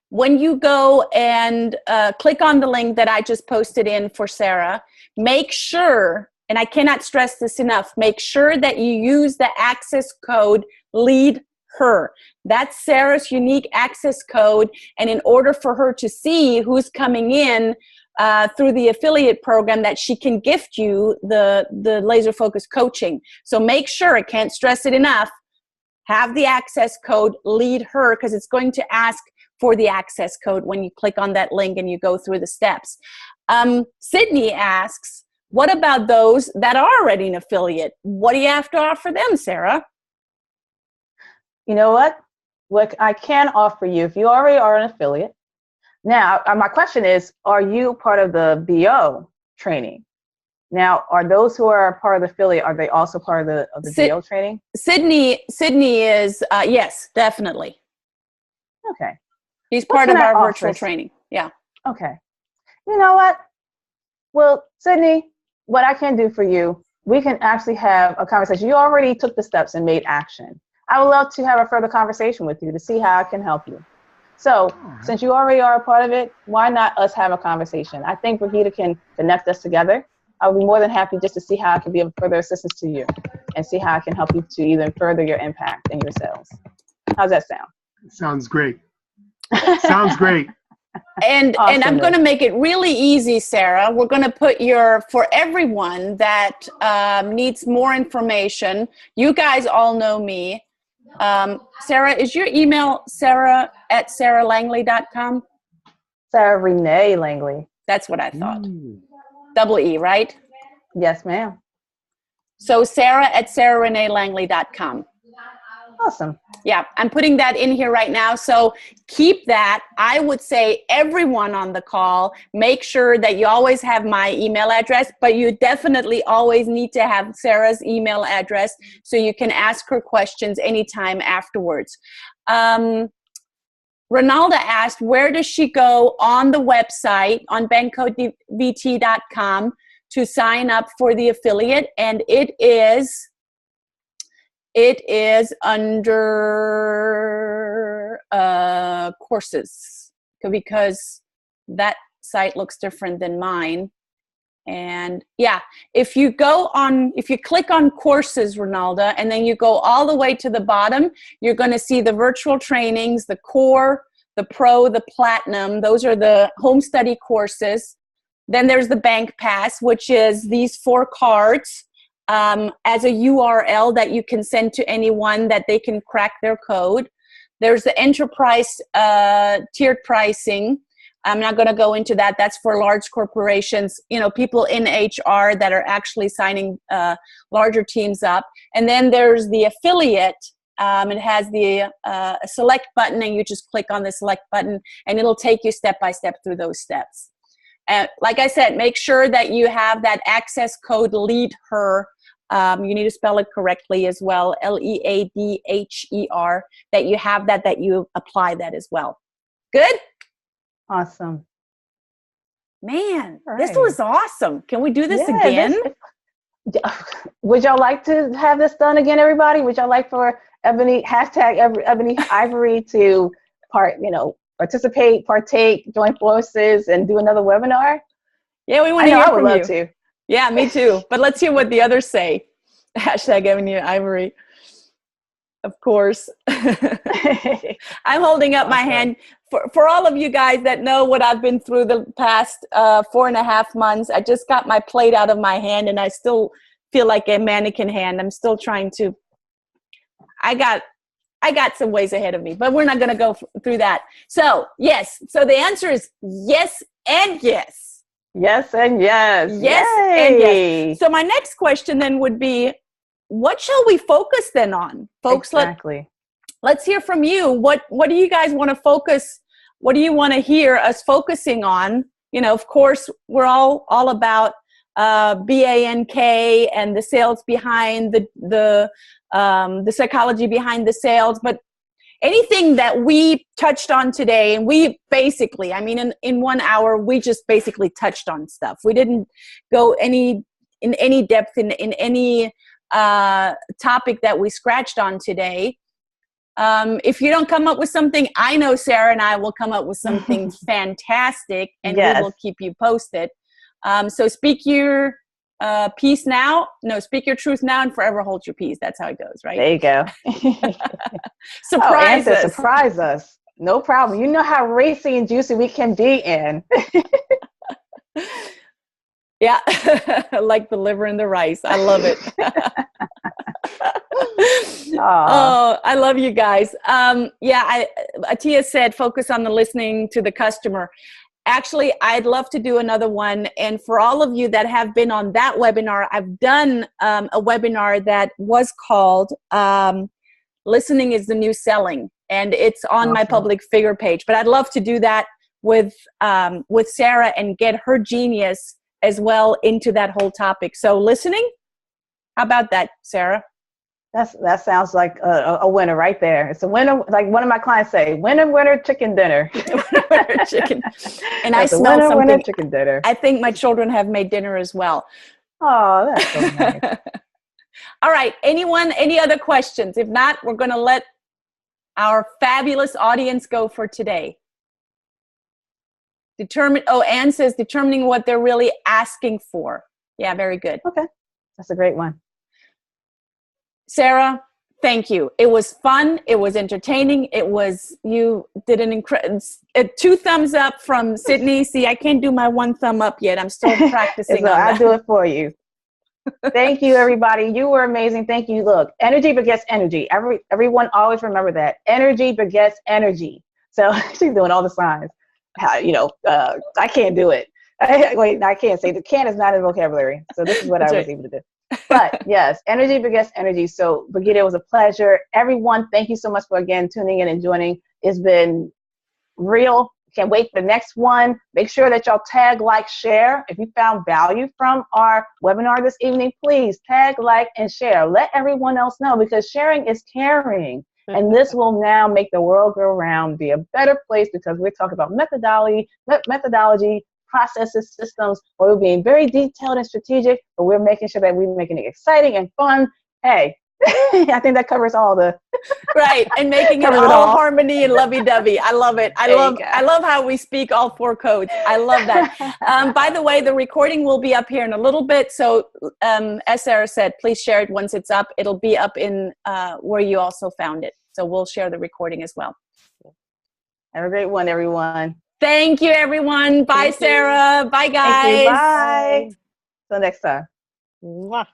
When you go and click on the link that I just posted in for Sarah, make sure, and I cannot stress this enough, make sure that you use the access code Lead Her. That's Sarah's unique access code. And in order for her to see who's coming in through the affiliate program, that she can gift you the laser focused coaching. So make sure, I can't stress it enough, have the access code Lead Her, because it's going to ask for the access code when you click on that link and you go through the steps. Sydney asks, what about those that are already an affiliate? What do you have to offer them, Sarah? You know what? What I can offer you, if you already are an affiliate. Now, my question is, are you part of the BO training? Now, are those who are part of the affiliate, are they also part of the BO training? Sydney is, yes, definitely. Okay. He's part of our virtual training. Yeah. Okay. You know what? Well, Sydney, what I can do for you, we can actually have a conversation. You already took the steps and made action. I would love to have a further conversation with you to see how I can help you. So since you already are a part of it, why not us have a conversation? I think Brigitta can connect us together. I would be more than happy just to see how I can be of further assistance to you and see how I can help you to even further your impact and your sales. How's that sound? Sounds great. Sounds great. And I'm going to make it really easy, Sarah. We're going to put for everyone that needs more information. You guys all know me. Sarah, is your email sarah@sarahlangley.com? Sarah Renee Langley. That's what I thought. Double E, right? Yes, ma'am. So sarah@sarahreneelangley.com. Awesome. Yeah, I'm putting that in here right now. So keep that. I would say everyone on the call, make sure that you always have my email address, but you definitely always need to have Sarah's email address so you can ask her questions anytime afterwards. Ronalda asked, where does she go on the website on bankcodevt.com to sign up for the affiliate? And it is under courses, because that site looks different than mine. And yeah, if you click on courses, Ronalda, and then you go all the way to the bottom, you're going to see the virtual trainings, the core, the pro, the platinum. Those are the home study courses. Then there's the bank pass, which is these 4 cards as a URL that you can send to anyone that they can crack their code. There's the enterprise tiered pricing. I'm not going to go into that. That's for large corporations, people in HR that are actually signing larger teams up. And then there's the affiliate. It has the select button, and you just click on the select button, and it'll take you step by step through those steps. And like I said, make sure that you have that access code lead her. You need to spell it correctly as well, LEADHER, that you have that you apply that as well. Good? Awesome. Man, right. This was awesome. Can we do this again? Would y'all like to have this done again, everybody? Would y'all like for Ebony Ivory to participate, partake, join forces, and do another webinar? Yeah, we want to hear from you. I would love to. Yeah, me too. But let's hear what the others say. Hashtag Ebony Ivory. Of course. I'm holding up my hand. For all of you guys that know what I've been through the past 4.5 months, I just got my plate out of my hand, and I still feel like a mannequin hand. I'm still trying to, I got some ways ahead of me, but we're not going to go through that. So yes. So the answer is yes and yes. Yes and yes. Yes and yes. So my next question then would be, what shall we focus then on? Folks, exactly. Let's hear from you. What do you guys want to focus? What do you want to hear us focusing on? Of course, we're all about BANK and the sales behind the psychology behind the sales, but anything that we touched on today, and we basically, in 1 hour, we just basically touched on stuff. We didn't go in any depth in any topic that we scratched on today. If you don't come up with something, I know Sarah and I will come up with something fantastic, and we will keep you posted. So speak your peace now. No, speak your truth now and forever hold your peace. That's how it goes, right? There you go. Surprise us. Surprise us. No problem. You know how racy and juicy we can be in. Yeah, like the liver and the rice. I love it. Oh, I love you guys. Atia said, focus on the listening to the customer. Actually, I'd love to do another one. And for all of you that have been on that webinar, I've done a webinar that was called Listening is the New Selling. And it's on my public figure page. But I'd love to do that with Sarah and get her genius as well into that whole topic. So listening, how about that, Sarah? That sounds like a winner right there. It's a winner, like one of my clients say, winner, chicken dinner. Winner, chicken. And I smell something. Winner, chicken dinner. I think my children have made dinner as well. Oh, that's so nice. All right. Any other questions? If not, we're going to let our fabulous audience go for today? Anne says determining what they're really asking for. Yeah, very good. Okay. That's a great one. Sarah, thank you. It was fun. It was entertaining. You did an incredible 2 thumbs up from Sydney. See, I can't do my 1 thumb up yet. I'm still practicing So on I'll that. do it for you. Thank you, everybody. You were amazing. Thank you. Look, energy begets energy. Everyone always remember that. Energy begets energy. So she's doing all the signs. I can't do it. I can't say the can is not in vocabulary. So this is what I was able to do. But yes, energy begets energy. So Brigitta, it was a pleasure. Everyone, thank you so much for again tuning in and joining. It's been real. Can't wait for the next one. Make sure that y'all tag, like, share. If you found value from our webinar this evening, please tag, like, and share. Let everyone else know, because sharing is caring. And this will now make the world go around, be a better place, because we're talking about methodology, processes, systems, where we're being very detailed and strategic, but we're making sure that we're making it exciting and fun. Hey, I think that covers all the right, and making it all harmony and lovey-dovey. I love it. I love how we speak all 4 codes. I love that. By the way, the recording will be up here in a little bit. So as Sarah said, please share it once it's up. It'll be up in where you also found it. So we'll share the recording as well. Have a great one, everyone. Thank you, everyone. Bye, Sarah. Bye, guys. Thank you. Bye. Till next time. Mwah.